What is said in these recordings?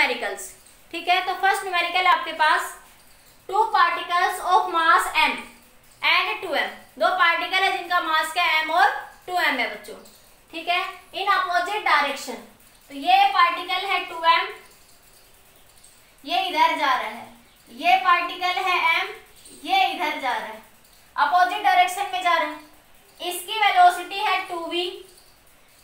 Numericals. ठीक है, तो फर्स्ट न्यूमेरिकल आपके पास 2 particles of mass m and 2m। 2 particle है जिनका मास क्या m और 2m है बच्चों। ठीक है, इन अपोजिट डायरेक्शन। तो ये पार्टिकल है 2m, ये इधर जा रहा है, ये पार्टिकल है m, ये इधर जा रहा है, अपोजिट डायरेक्शन में जा रहा है। इसकी वेलोसिटी है 2v,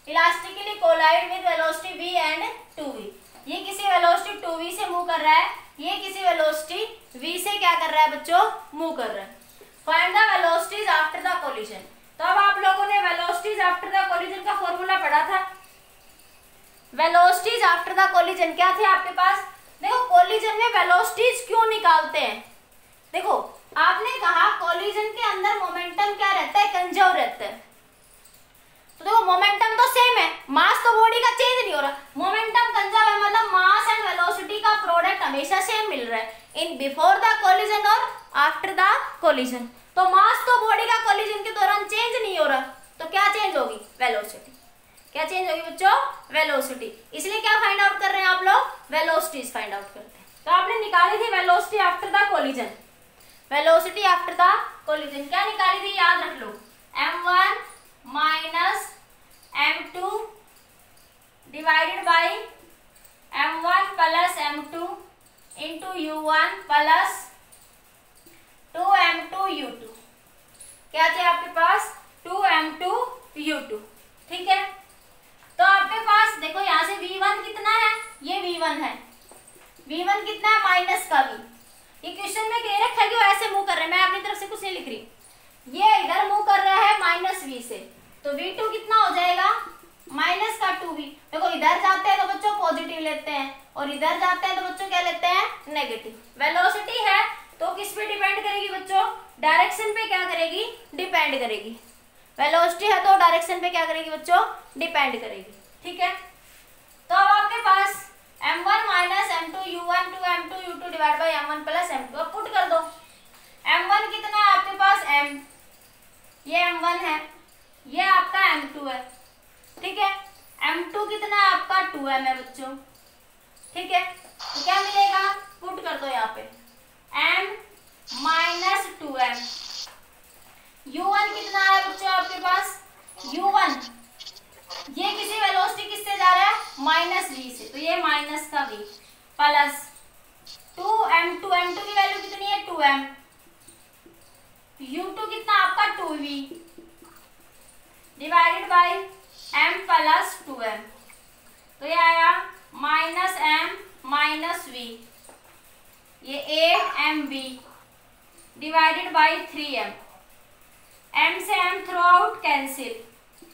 elastically collide with velocity v and 2v। ये किसी वेलोसिटी 2v से मूव कर रहा है, ये किसी वेलोसिटी v से क्या कर रहा है बच्चों, मूव कर रहा है। Find the velocities after the collision. तो अब आप लोगों ने वेलोसिटीज आफ्टर द कोलिजन का फॉर्मूला पढ़ा था। वेलोसिटीज आफ्टर द कोलिजन क्या थे आपके पास? देखो कोलिजन में वेलोसिटीज क्यों निकालते हैं? देखो आपने कहा कोलिजन के अंदर मोमेंटम क्या रहता है, कंजर्व रहता है। तो देखो मोमेंटम तो सेम है, मास तो बॉडी का चेंज नहीं हो रहा, मोमेंटम कंजर्व है, मतलब मास एंड वेलोसिटी का प्रोडक्ट हमेशा सेम मिल रहा है इन बिफोर द कोलिजन और आफ्टर द कोलिजन। तो मास तो बॉडी का कोलिजन के दौरान चेंज नहीं हो रहा, तो क्या चेंज होगी? वेलोसिटी। क्या चेंज होगी बच्चों? वेलोसिटी। इसलिए क्या फाइंड आउट कर रहे हैं आप लोग? वेलोसिटीज फाइंड आउट करते हैं। तो आपने निकाली थी velocity after the collision. Velocity after the collision क्या निकाली थी, याद रख लो, m1 minus m2 divided by m1 plus m2 into u1 plus 2m2 u2। क्या थे आपके पास? 2m2 u2। ठीक है, तो आपके पास देखो यहाँ से v1 कितना है, ये v1 है, v1 कितना है, माइनस का v। ये क्वेश्चन में कह रखा है कि वो ऐसे मूव कर रहे हैं, मैं अपनी तरफ से कुछ नहीं लिख रही। ये इधर मूव कर रहा है माइनस v से, तो v2 कितना हो जाएगा, माइनस का 2v। देखो इधर जाते हैं तो बच्चों पॉजिटिव लेते हैं और इधर जाते हैं तो बच्चों क्या लेते हैं, नेगेटिव। वेलोसिटी है तो किस पे डिपेंड करेगी बच्चों? डायरेक्शन पे क्या करेगी, डिपेंड करेगी। वेलोसिटी है तो डायरेक्शन पे क्या करेगी बच्चों, डिपेंड करेगी। ठीक है, तो अब आपके पास m1 minus m2 u1 2m2 u2 divide by m1 plus m2। अब पुट कर दो, m1 कितना है आपके पास, m, ये m1 है, ये आपका m2 है। ठीक है, m2 कितना है आपका, 2m है बच्चों। ठीक है, तो क्या मिलेगा, पुट कर दो यहाँ पे m माइनस 2m। u1 कितना है बच्चों आपके पास, u1 ये किसी वेलोसिटी किससे जा रहा है, माइनस v से, तो ये माइनस का v प्लस 2m2, m2 की वैल्यू कितनी है, 2m, u2 कितना आपका 2v divided by m plus 2m। तो ये आया माइनस m माइनस v, ये 8mv divided by 3m। m से m थ्रो आउट कैंसिल,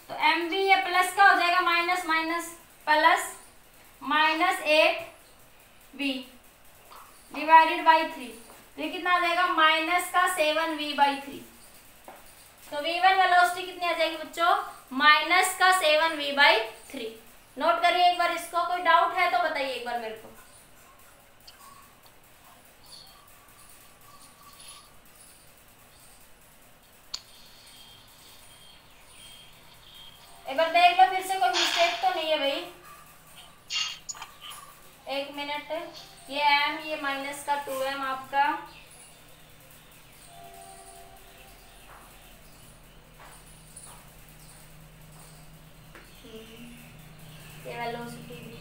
तो mv ये प्लस का हो जाएगा, minus minus plus minus 8v divided by 3। तो ये कितना आ जाएगा, माइनस का 7v बाई 3। तो v1 वेलोसिटी कितनी आ जाएगी बच्चों, माइनस का 7v बाई 3। नोट करिए एक बार इसको, कोई डाउट है तो बताइए एक बार मेरे को। एक बार देख लो फिर से, कोई मिस्टेक तो नहीं है भाई। एक मिनट, ये m, ये माइनस का 2m आपका, ये वेलोसिटी v,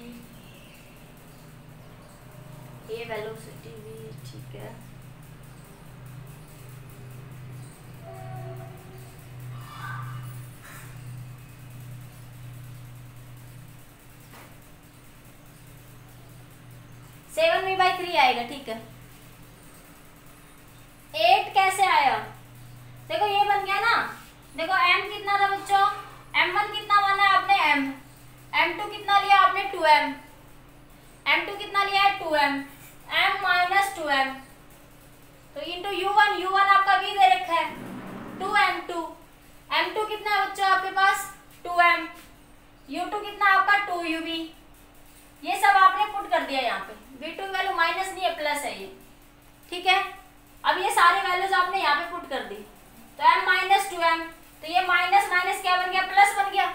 ये वेलोसिटी v। ठीक है, सेवन v बाई 3 आएगा। ठीक है, 8 कैसे आया, देखो ये बन गया ना। देखो m कितना था बच्चों, m1 कितना माना है आपने, m, m2 कितना लिया आपने, 2m, m2 कितना लिया है, 2m, m माइनस 2m, तो इंटू u1, u1 आपका v दे रखा है, 2m2, m2 कितना है बच्चों आपके पास, 2m, u2 कितना आपका 2uv। ये सब आपने पुट कर दिया यहाँ पे, v2 की वैल्यू माइनस नहीं है, प्लस है ये। ठीक है, अब ये सारे वैल्यूज आपने यहाँ पे पुट कर दी, तो m माइनस 2m, तो ये माइनस माइनस क्या बन गया, प्लस बन गया।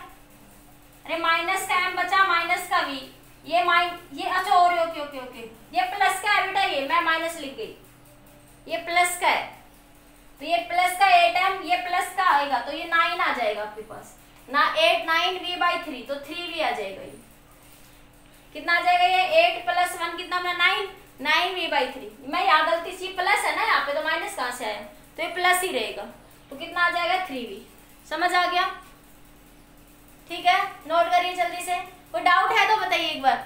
अरे माइनस का m बचा, माइनस का v, ये अच्छा और ओके ओके ओके, ये प्लस का है बेटा, ये मैं माइनस लिख गई, ये प्लस का है, तो ये प्लस का 8m, ये प्लस का आएगा तो ये 9 आ जाएगा आपके पास ना, 9v/3, तो 3v आ जाएगा। ये कितना आ जाएगा, ये 8 + 1 कितना बना 9, 9v/3। मैं यहाँ गलती सी प्लस है ना, यहाँ पे तो माइनस कहाँ से आया, तो ये प्लस ही रहेगा, तो कितना आ जाएगा 3v। समझ आ गया? ठीक है, नोट करिए जल्दी से। कोई डाउट है तो बताइए एक बार।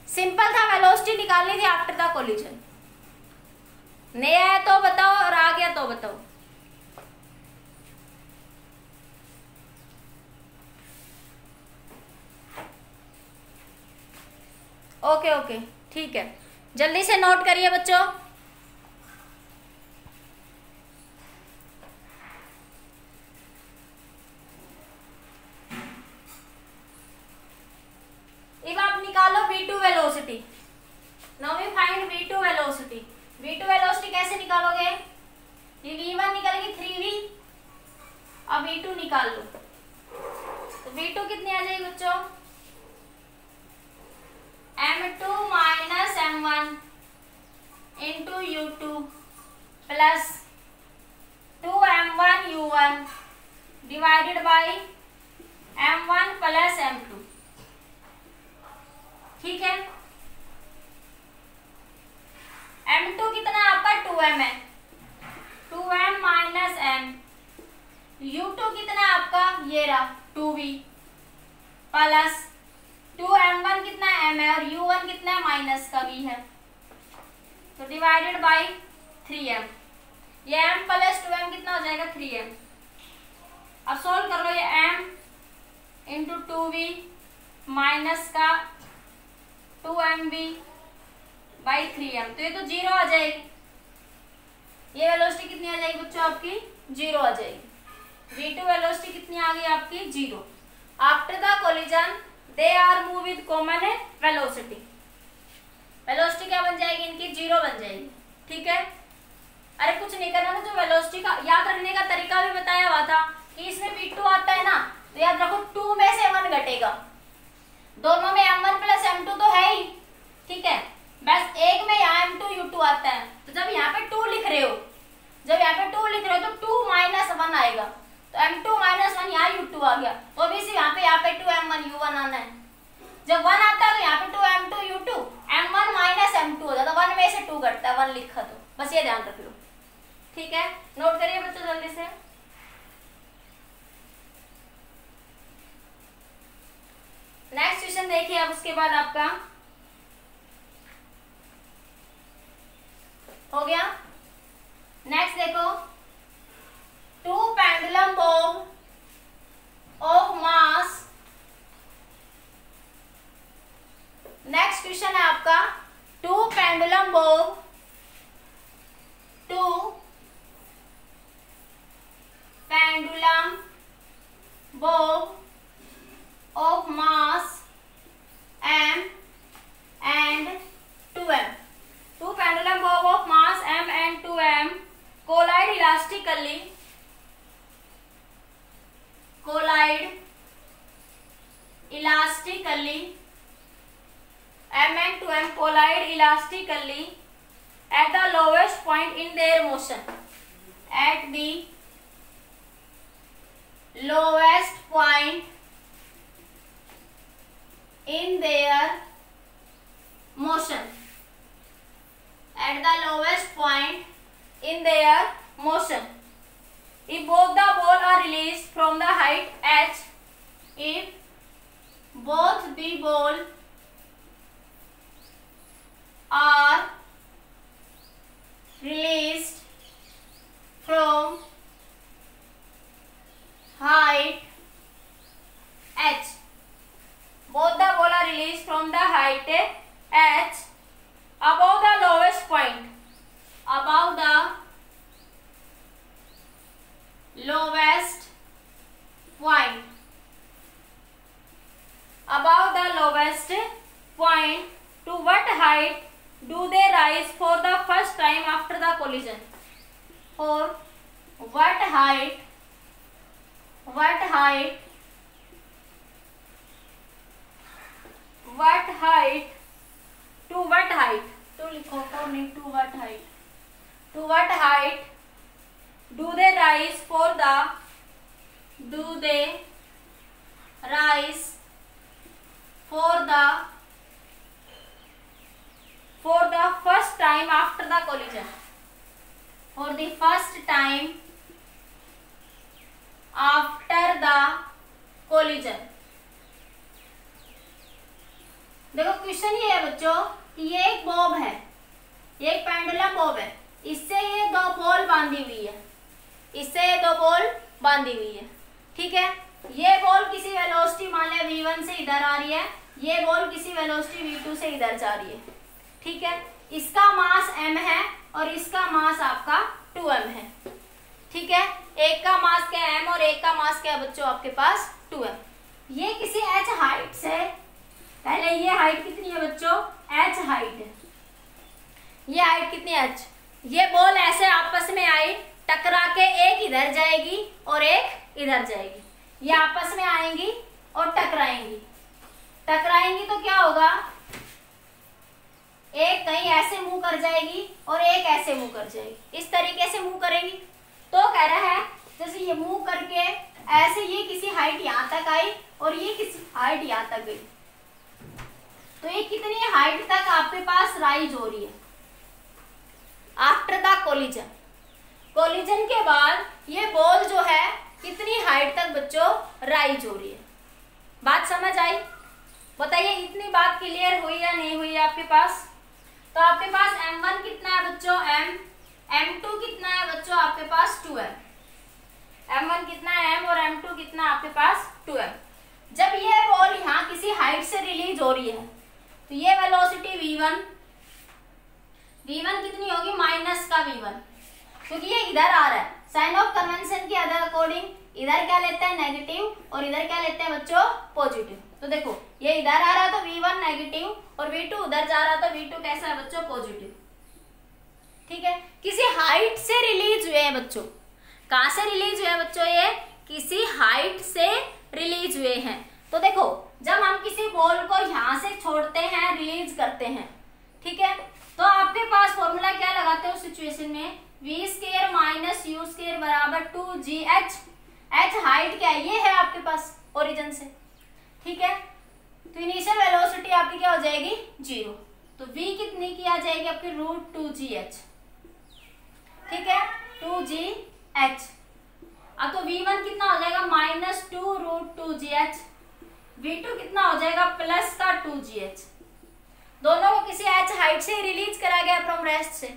सिंपल था, वेलोसिटी निकालनी थी आफ्टर द कोलिजन। नहीं आया तो बताओ, और आ गया तो बताओ। ओके ओके ठीक है, जल्दी से नोट करिए बच्चों। अब आप निकालो v2 velocity. Now we find v2 velocity. v2 velocity कैसे निकालोगे, ये v1 निकल गई 3v, अब v2 निकाल लो, तो v2 कितनी आ जाएगी बच्चों, m2 - m1 into u2 plus 2m1 u1 divided by m1 plus m2। ठीक है, m2 कितना आपका 2m है, 2m - m, u2 कितना आपका ये रहा 2v प्लस 2m1 कितना m है और u1 कितना माइनस का v है, तो डिवाइडेड बाई 3m, ये m + 2m कितना हो जाएगा 3m। अब सोल्व कर लो, ये m × 2v माइनस का 2mv बाई 3m, तो ये तो 0 आ जाएगी। ये वेलोसिटी कितनी आ जाएगी बच्चों आपकी 0 आ जाएगी। v2 वेलोसिटी कितनी आ गई आपकी 0। After the collision they are move with common velocity. Velocity क्या बन जाएगी इनकी 0 बन जाएगी। ठीक है, अरे कुछ नहीं करना था, जो वेलोसिटी का याद रखने का तरीका भी बताया हुआ था कि इसमें v2 आता है ना, तो याद रखो 2 में से 1 घटेगा, दोनों में m1 + m2 तो है ही। ठीक है, बस एक में यहाँ m2 u2 आता है, तो जब यहाँ पे 2 लिख रहे हो, जब यहाँ पे 2 लिख रहे हो तो 2 - 1 आएगा, तो m2 - 1 यहाँ u2 आ गया, तो अभी से यहाँ पे 2m1 u1 आना है। जब 1 आता है तो यहाँ पे 2m2 u2, m1 - m2 हो जाता है, 1 में से 2 घटता है, 1 लिखा तो बस ये ध्यान रख लो। ठीक है, नोट करिए बच्चों जल्दी से। नेक्स्ट क्वेश्चन देखिए, अब उसके बाद आपका हो गया। नेक्स्ट देखो, 2 pendulum bob of mass. Next question है आपका 2 pendulum Bob, 2 pendulum Bob of mass m and 2m. 2 pendulum bob of mass m and 2m collide elastically. M and 2m collide elastically at the lowest point in their motion. At the lowest point in their motion, at the lowest point in their motion, if both the ball are released from the height h, if both the ball are released from height h, both the ball are released from the height h above the lowest point, above the lowest point, above the lowest point, to what height do they rise for the first time after the collision? For what height what height, to what height, to लिखो तो नहीं, to what height, to what height do they rise for the, do they rise for the first time after the collision, for the first time after the collision। देखो question ये है बच्चों कि ये एक बॉब है, ये एक पेंडुलम बॉब है, इससे ये दो बॉल बांधी हुई है, इससे ये दो बॉल बांधी हुई है, ठीक है। ये बॉल किसी वेलोसिटी मान लिया v1 से इधर आ रही है, ये बॉल किसी वेलोसिटी v2 से इधर जा रही है, ठीक है। इसका मास m है और इसका मास आपका 2m है, ठीक है। एक का मास क्या है m और एक का मास क्या है बच्चों आपके पास 2m। ये किसी h हाइट से, पहले ये हाइट कितनी है बच्चों, h हाइट है, ये हाइट कितनी है h। ये बॉल ऐसे आपस में आई, टकरा के एक इधर जाएगी और एक इधर जाएगी, ये आपस में आएंगी और टकराएंगी, टकराएंगी तो क्या होगा, एक कहीं ऐसे मूव कर जाएगी और एक ऐसे मूव कर जाएगी, इस तरीके से मूव करेंगी। तो कह रहा है जैसे ये मूव करके ऐसे ये किसी हाइट यहाँ तक आई और ये किसी हाइट यहाँ तक गई, तो ये कितनी हाइट तक आपके पास राइज हो रही है आफ्टर द कोलिजन। कोलिजन के बाद ये बॉल जो है कितनी हाइट तक बच्चों राइज हो रही है। बात समझ आई? बताइए इतनी बात क्लियर हुई या नहीं हुई आपके पास? तो आपके पास m1 कितना है बच्चों m, m2 कितना है बच्चों आपके पास 2m, m1 कितना है m और m2 कितना आपके पास 2m। जब ये बॉल यहाँ किसी हाइट से रिलीज हो रही है तो ये वेलोसिटी v1 कितनी होगी, माइनस का v1, क्योंकि ये इधर आ रहा है। साइन ऑफ कन्वेंशन के अकॉर्डिंग इधर क्या लेते हैं नेगेटिव और इधर क्या लेते हैं बच्चों पॉजिटिव। तो देखो ये इधर आ रहा है तो v1 नेगेटिव और v2 उधर जा रहा है तो v2 कैसा है बच्चों पॉजिटिव, ठीक है। किसी हाइट से रिलीज हुए हैं बच्चों, कहां से रिलीज हुए हैं बच्चों, ये किसी हाइट से रिलीज हुए हैं। तो देखो जब हम किसी बॉल को यहां से छोड़ते हैं, रिलीज करते हैं, ठीक है, तो आपके पास फॉर्मूला क्या लगाते हो सिचुएशन में, v square minus u square बराबर 2gh। h हाइट क्या है, ये है आपके पास ओरिजिन से, ठीक है। तो इनिशियल वेलोसिटी आपकी क्या हो जाएगी 0, तो v कितनी की आ जाएगी आपकी √2gh, ठीक है 2gh। अब तो v1 कितना हो जाएगा -2 √2gh, v2 कितना हो जाएगा प्लस का 2gh। दोनों को किसी h हाइट से रिलीज करा गया फ्रॉम रेस्ट से।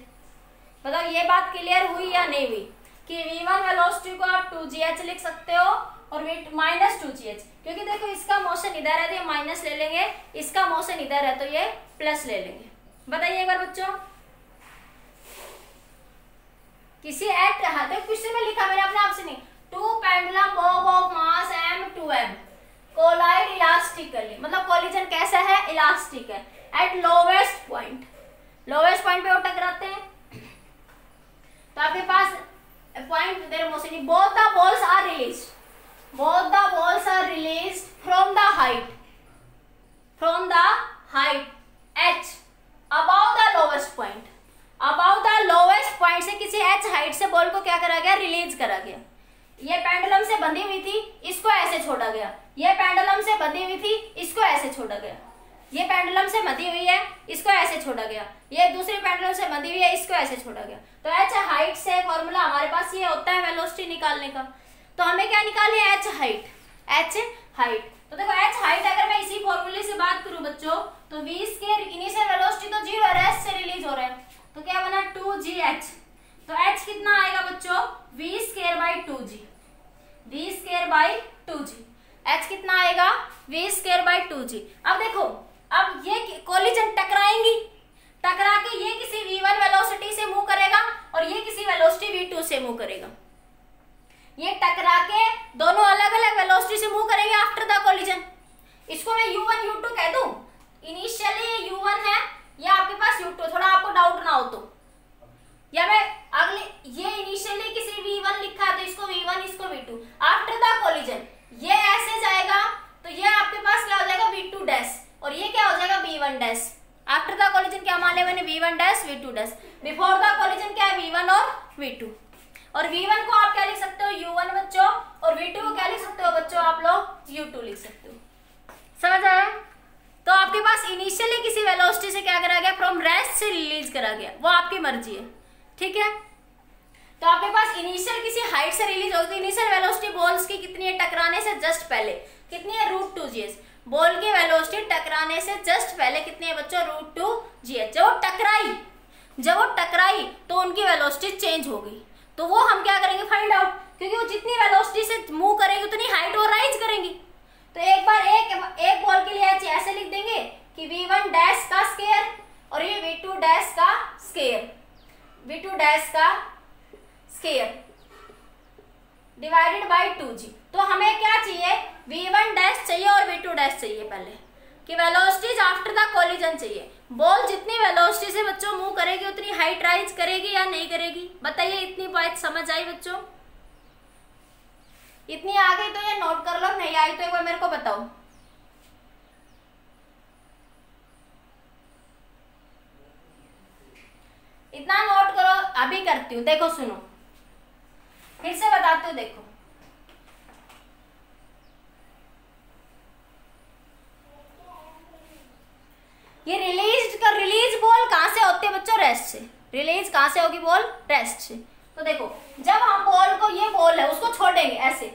बताओ ये बात क्लियर हुई या नहीं हुई कि v1 वेलोसिटी को आप 2gh लिख सकते हो और -2gh, क्योंकि देखो इसका मोशन इधर है तो ये माइनस ले लेंगे, इसका मोशन इधर है तो ये प्लस ले लेंगे। बताइए एक बार बच्चों, किसी एक्ट क्वेश्चन में लिखा मैंने अपने आप से नहीं, two pendulum bob of mass m2m collide elastically, मतलब कोलिजन कैसा है इलास्टिक है, at lowest point, lowest point पे वो टकराते हैं। तो आपके पास point their motion, both the balls are released, both the balls are released from the height h above the lowest point, above the lowest point से किसी h हाइट से बॉल को क्या करा गया, रिलीज करा गया। ये पेंडुलम से बंधी हुई थी, इसको ऐसे छोड़ा गया, ये पेंडुलम से बंधी हुई थी, इसको ऐसे छोड़ा गया, ये पेंडुलम से बंधी हुई है, इसको ऐसे छोड़ा गया, ये दूसरी पेंडुलम से बंधी हुई है, इसको ऐसे छोड़ा गया। तो h हाइट से फॉर्मूला हमारे पास ये होता है वेलोसिटी निकालने का। तो हमें क्या निकाली h हाइट, h हाइट। तो देखो h हाइट अगर मैं इसी फॉर्मूले से बात करूं बच्चों तो v स्क्वायर इनिशियल वेलोसिटी तो 0 है, रेस्ट से रिलीज हो रहा है, तो क्या बना 2gh। तो h कितना आएगा बच्चों v square by 2g, v square by 2g, h कितना आएगा v स्क्वायर बाई 2g। अब देखो अब ये कोलिजन टकराएंगी, टकरा के ये किसी v1 वेलोसिटी से मूव करेगा और ये किसी वेलोसिटी v2 से मूव करेगा। ये टकरा के दोनों अलग अलग वेलोसिटी से मूव करेंगे आफ्टर द कोलिजन। इसको मैं u1 u2 कह दूं, इनिशियली ये u1 है, ये आपके पास u2, थोड़ा आपको डाउट ना हो तो, या मैं अगले ये इनिशियली किसी v1 लिखा है तो इसको v1 इसको v2, आफ्टर द कोलिजन ये ऐसे जाएगा तो ये आपके पास क्या हो जाएगा v2 डैश और ये क्या हो V1 dash V2 dash. Before the collision क्या है, V1 और V2। और V1 को आप क्या लिख सकते हो, U1 बच्चों, और V2 को क्या लिख सकते हो बच्चों आप लोग, U2 लिख सकते हो। समझ आया? तो आपके पास इनिशियली किसी वेलोसिटी से क्या करा गया, फ्रॉम रेस्ट से रिलीज करा गया, वो आपकी मर्जी है, ठीक है। तो आपके पास इनिशियल किसी हाइट से रिलीज होगी, इनिशियल वेलोसिटी बॉल्स की कितनी है, टकराने से जस्ट पहले कितनी है, √2gh। बॉल की वेलोसिटी टकराने से जस्ट पहले कितनी है बच्चों, √2gh। जब वो टकराई तो उनकी वेलोसिटी चेंज हो गई, तो वो हम क्या करेंगे, फाइंड आउट, क्योंकि वो जितनी वेलोसिटी से मूव करेंगे उतनी हाइट और राइज करेंगी। तो एक बार एक बॉल के लिए ऐसे लिख देंगे कि V1 डैश का स्केयर और ये V2 डैश का स्केयर, V2 डैश का स्केयर डिवाइडेड बाय 2g। तो हमें क्या चाहिए, V1 डैश चाहिए और V2 डैश चाहिए पहले, कि वेलोसिटीज आफ्टर द कोलिजन चाहिए। बॉल जितनी वेलोसिटी से बच्चों मूव करेगी उतनी हाइट राइज करेगी या नहीं करेगी, बताइए। इतनी बात समझ आई बच्चों? इतनी आ गई तो ये नोट कर लो, नहीं आई तो एक बार मेरे को बताओ। इतना नोट करो, अभी करती हूँ, देखो सुनो, फिर से बताती हूँ, देखो। ये रिलीज बॉल कहां से होती है बच्चों, रेस्ट से। रिलीज कहां से होगी बॉल, रेस्ट से। तो देखो जब हम बॉल को, ये बॉल है उसको छोड़ेंगे ऐसे,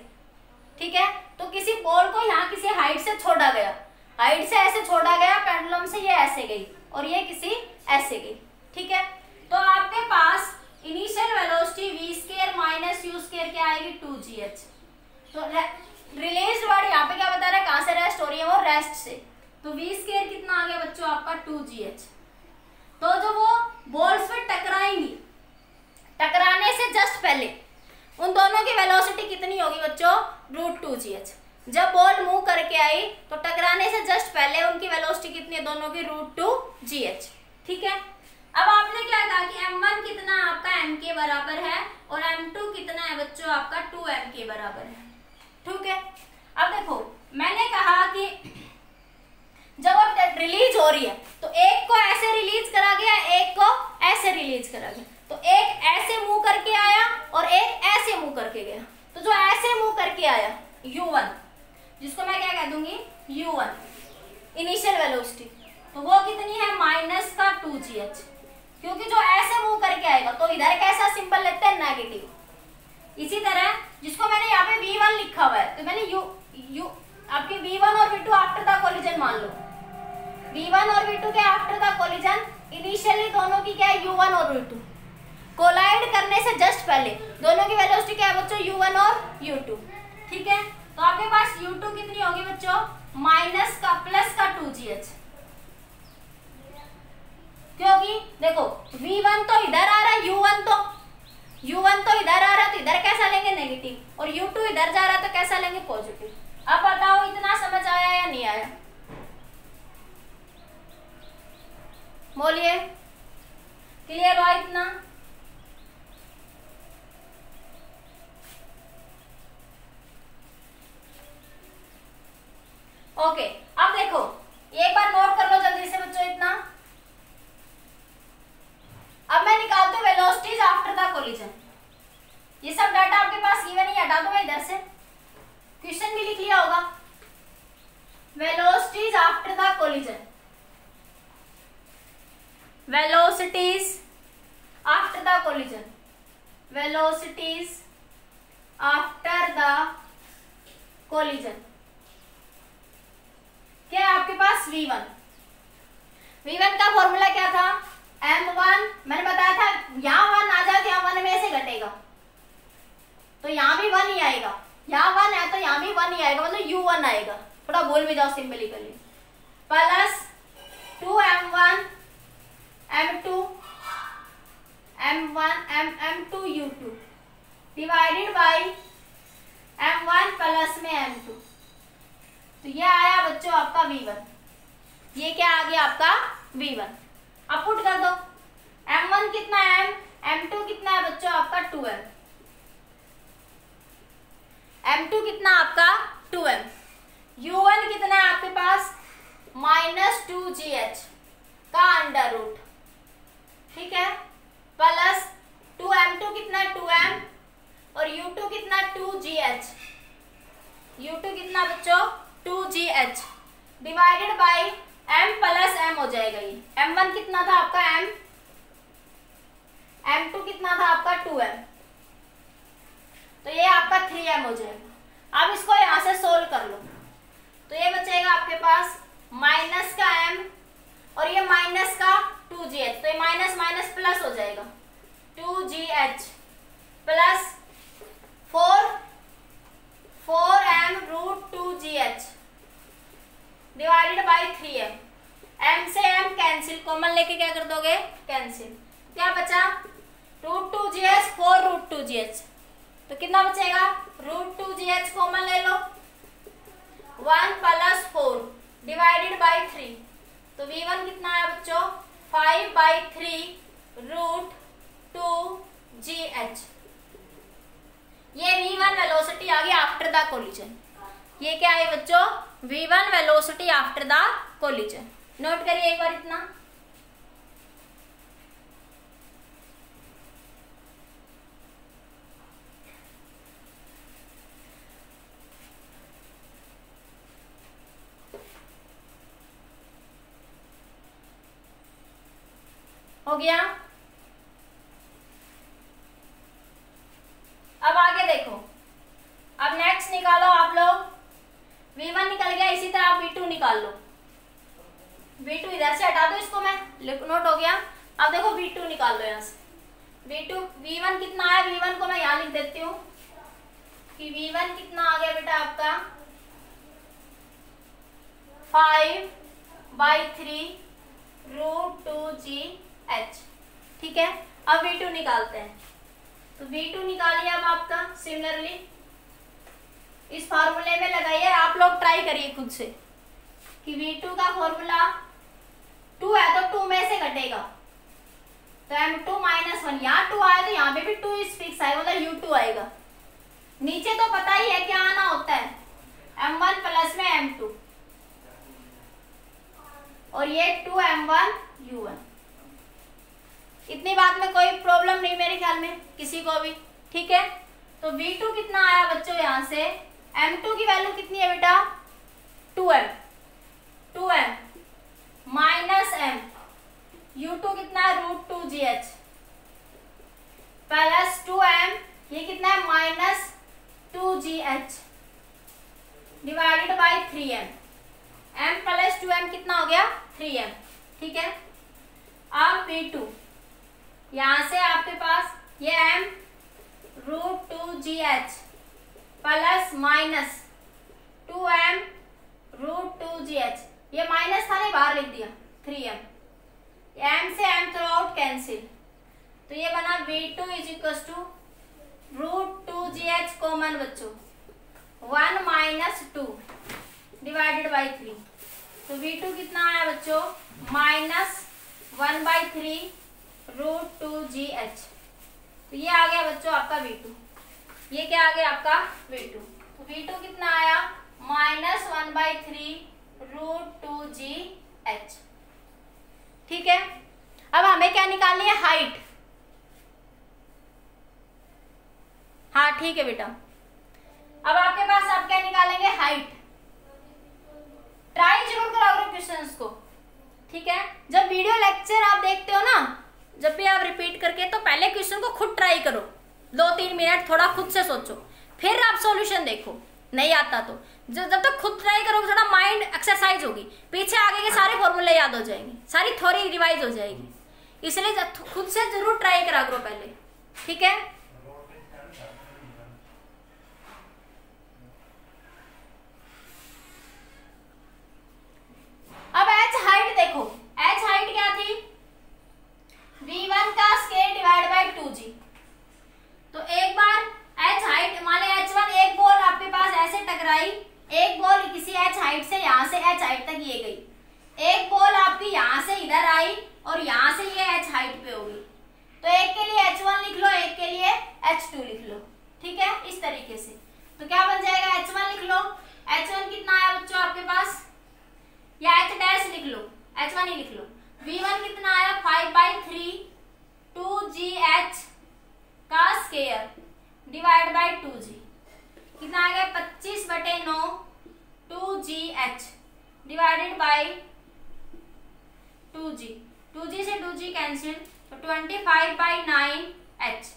ठीक है, तो किसी बॉल को यहाँ किसी हाइट से छोड़ा गया, हाइट से ऐसे छोड़ा गया, पेंडुलम से ये ऐसे गई और ये किसी ऐसे गई, ठीक है। तो आपके पास initial velocity v² minus u² क्या आएगी, 2gh। तो रिलीज बॉडी यहाँ पे क्या बता रहा है, कहां से रेस्ट हो रही है, वो रेस्ट से। तो v² कितना आ गया बच्चों आपका, 2gh। तो जो वो बॉल्स पे टकराएंगी, टकराने से जस्ट पहले उन दोनों की वेलोसिटी कितनी होगी बच्चों, √2gh। जब बॉल मूव करके आई तो टकराने से जस्ट पहले उनकी वेलोसिटी कितनी है, दोनों की √2gh, ठीक है। अब आपने क्या कहा कि m1 कितना आपका m के बराबर है और m2 कितना है बच्चों आपका 2m के बराबर है, ठीक है। अब देखो मैंने कहा कि जब अब रिलीज हो रही है तो एक को ऐसे रिलीज करा गया, एक को ऐसे रिलीज करा गया। तो एक ऐसे मूव करके आया और एक ऐसे मूव करके गया। तो जो ऐसे मूव करके आया u1, जिसको मैं क्या कह दूंगी, u1 इनिशियल वेलोसिटी, तो वो कितनी है, -2gh। क्योंकि जो ऐसे मूव करके आएगा तो इधर कैसा सिंबल लेते हैं, नेगेटिव। इसी तरह जिसको मैंने यहाँ पे v1 लिखा हुआ है, तो मैंने आपके v1 और v2 आफ्टर द कोलिजन मान लो, v1 और v2 के आफ्टर द कोलिजन इनिशियली दोनों की क्या है, u1 और v2। कोलाइड करने से जस्ट पहले दोनों की वेलोसिटी क्या है बच्चों, u1 और u2, ठीक है। तो आपके पास u2 कितनी होगी बच्चों, माइनस का प्लस का 2gh। क्योंकि देखो v1 तो इधर आ रहा है, u1 तो इधर आ रहा है, तो इधर कैसा लेंगे, नेगेटिव, और u2 इधर जा रहा है तो कैसा लेंगे, पॉजिटिव। अब बताओ इतना समझ आया या नहीं आया, बोलिए, क्लियर हुआ इतना? ओके, अब देखो एक बार नोट कर लो जल्दी से बच्चों इतना। अब मैं निकालती हूँ वेलोसिटीज आफ्टर द कोलिजन। ये सब डाटा आपके पास गिवन ही, हटा दो मैं इधर से, क्वेश्चन भी लिख लिया होगा। Velocities after the collision, velocities after the collision, velocities after the collision क्या है आपके पास, v1। v1 का फॉर्मूला क्या था, m1, मैंने बताया था यहाँ 1 आ जाए तो यहाँ 1 में से घटेगा, तो यहाँ भी 1 ही आएगा, यहाँ 1 है तो यहाँ भी 1 ही आएगा, मतलब u1 आएगा, थोड़ा बोल भी जाओ सिंबलिकली, plus 2m1 m2 m2 u2 divided by m1 plus में m2। तो ये आया बच्चों आपका v1, ये क्या आ गया आपका v1। अब पुट कर दो, m1 कितना है, m2 कितना है बच्चों आपका 2m, m2 कितना आपका 2m, u1 कितना है आपके पास -2gh का अंडर रूट, ठीक है, प्लस 2m2 कितना 2m और u2 कितना 2gh, u2 कितना बच्चों 2gh divided by m plus m हो जाएगा। ये m1 कितना था आपका m, m2 कितना था आपका 2m, तो ये आपका 3m हो जाएगा। अब इसको यहां से सोल्व कर लो तो ये बचेगा आपके पास माइनस का m और ये माइनस का 2gh, तो ये माइनस माइनस प्लस हो जाएगा 2gh plus 4m root 2gh divided by 3m, m से m कैंसिल, कॉमन लेके क्या कर दोगे कैंसिल, क्या बचा रूट 2gh 4 रूट 2gh, तो कितना बचेगा रूट 2gh कॉमन ले लो 1 प्लस 4 डिवाइडेड बाई 3, तो v1 कितना है बच्चों 5/3 रूट 2gh। ये v1 वेलोसिटी आ गई आफ्टर द कोलिजन। ये क्या है बच्चों v1 velocity after the collision. Note करिए एक बार इतना। हो गया। अब आगे देखो, अब नेक्स्ट निकालो आप लोग, v1 निकल गया, इसी तरह आप v2 निकाल लो। v2 इधर से हटा दो, इसको मैं नोट हो गया। अब देखो v2 निकाल लो यहाँ से। v1 कितना है, v1 को मैं यहाँ लिख देती हूँ कि v1 कितना आ गया बेटा आपका 5/3 रूट 2gh। ठीक है, अब v2 निकालते हैं, तो v2 निकालिए अब आपका सिमिलरली इस फॉर्मूले में लगाइए। आप लोग ट्राई करिए खुद से कि v2 का फॉर्मूला 2 है तो 2 में से घटेगा, तो m2 माइनस 1, यहाँ 2 आया तो यहाँ पे भी 2 इस फिक्स आएगा, मतलब u2 आएगा। नीचे तो पता ही है क्या आना होता है, m1 प्लस में m2 और ये 2m1 u1। इतनी बात में कोई प्रॉब्लम नहीं मेरे ख्याल में किसी को भी। ठीक है, तो v2 कितना आया बच्चों, यहाँ से m2 की वैल्यू कितनी है बेटा 2m माइनस m, u2 कितना है रूट 2gh प्लस 2m, ये कितना है minus 2gh divided by 3m, m plus 2m कितना हो गया 3m। ठीक है, अब v2 यहाँ से आपके पास ये m root 2gh plus minus 2m root 2gh, ये माइनस था नहीं बाहर लिख दिया 3m, m से m थ्रू आउट कैंसिल, तो ये बना v2 is equal to root 2gh common बच्चों 1 माइनस 2 डिवाइडेड बाई 3, तो v2 कितना आया बच्चों माइनस 1/3 रूट 2gh, तो ये आ गया बच्चों आपका v2। ये क्या आ गया आपका v2, तो v2 कितना आया माइनस 1/3 रूट 2gh। ठीक है, अब हमें क्या निकालनी है हाइट। हाँ ठीक है बेटा, अब आपके पास आप क्या निकालेंगे हाइट। ट्राई जरूर करो क्वेश्चंस को। ठीक है, जब वीडियो लेक्चर आप देखते हो ना, जब भी आप रिपीट करके, तो पहले क्वेश्चन को खुद ट्राई करो 2-3 मिनट, थोड़ा खुद से सोचो, फिर आप सॉल्यूशन देखो। नहीं आता तो जब तक खुद ट्राई करोगे थोड़ा माइंड एक्सरसाइज होगी, पीछे आगे के सारे फॉर्मूले याद हो जाएंगे, सारी थ्योरी रिवाइज हो जाएगी, इसलिए खुद से जरूर ट्राई करा करो पहले। ठीक है, अब h हाइट देखो, h हाइट क्या थी v1 का स्क्वायर डिवाइड बाय 2g, तो एक बार h हाइट मान लो h1 एक बॉल आपके पास ऐसे टकराई, एक बॉल किसी h हाइट से यहाँ से h हाइट तक ये गई, एक बॉल आपकी यहाँ से इधर आई और यहाँ से ये h हाइट पे होगी, तो एक के लिए h1 लिख लो, एक के लिए h2 लिख लो। ठीक है, इस तरीके से तो क्या बन जाएगा h1 लिख लो, h1 कितना आया बच्चों आपके पास, या h डैश लिख लो, h1 ही लिख लो। v1 कितना आया 5/3 2GH का स्क्वायर डिवाइड बाई 2G, कितना आ गया 25/9 2GH divided by 2G, 2G से 2G कैंसिल, तो 25/9H।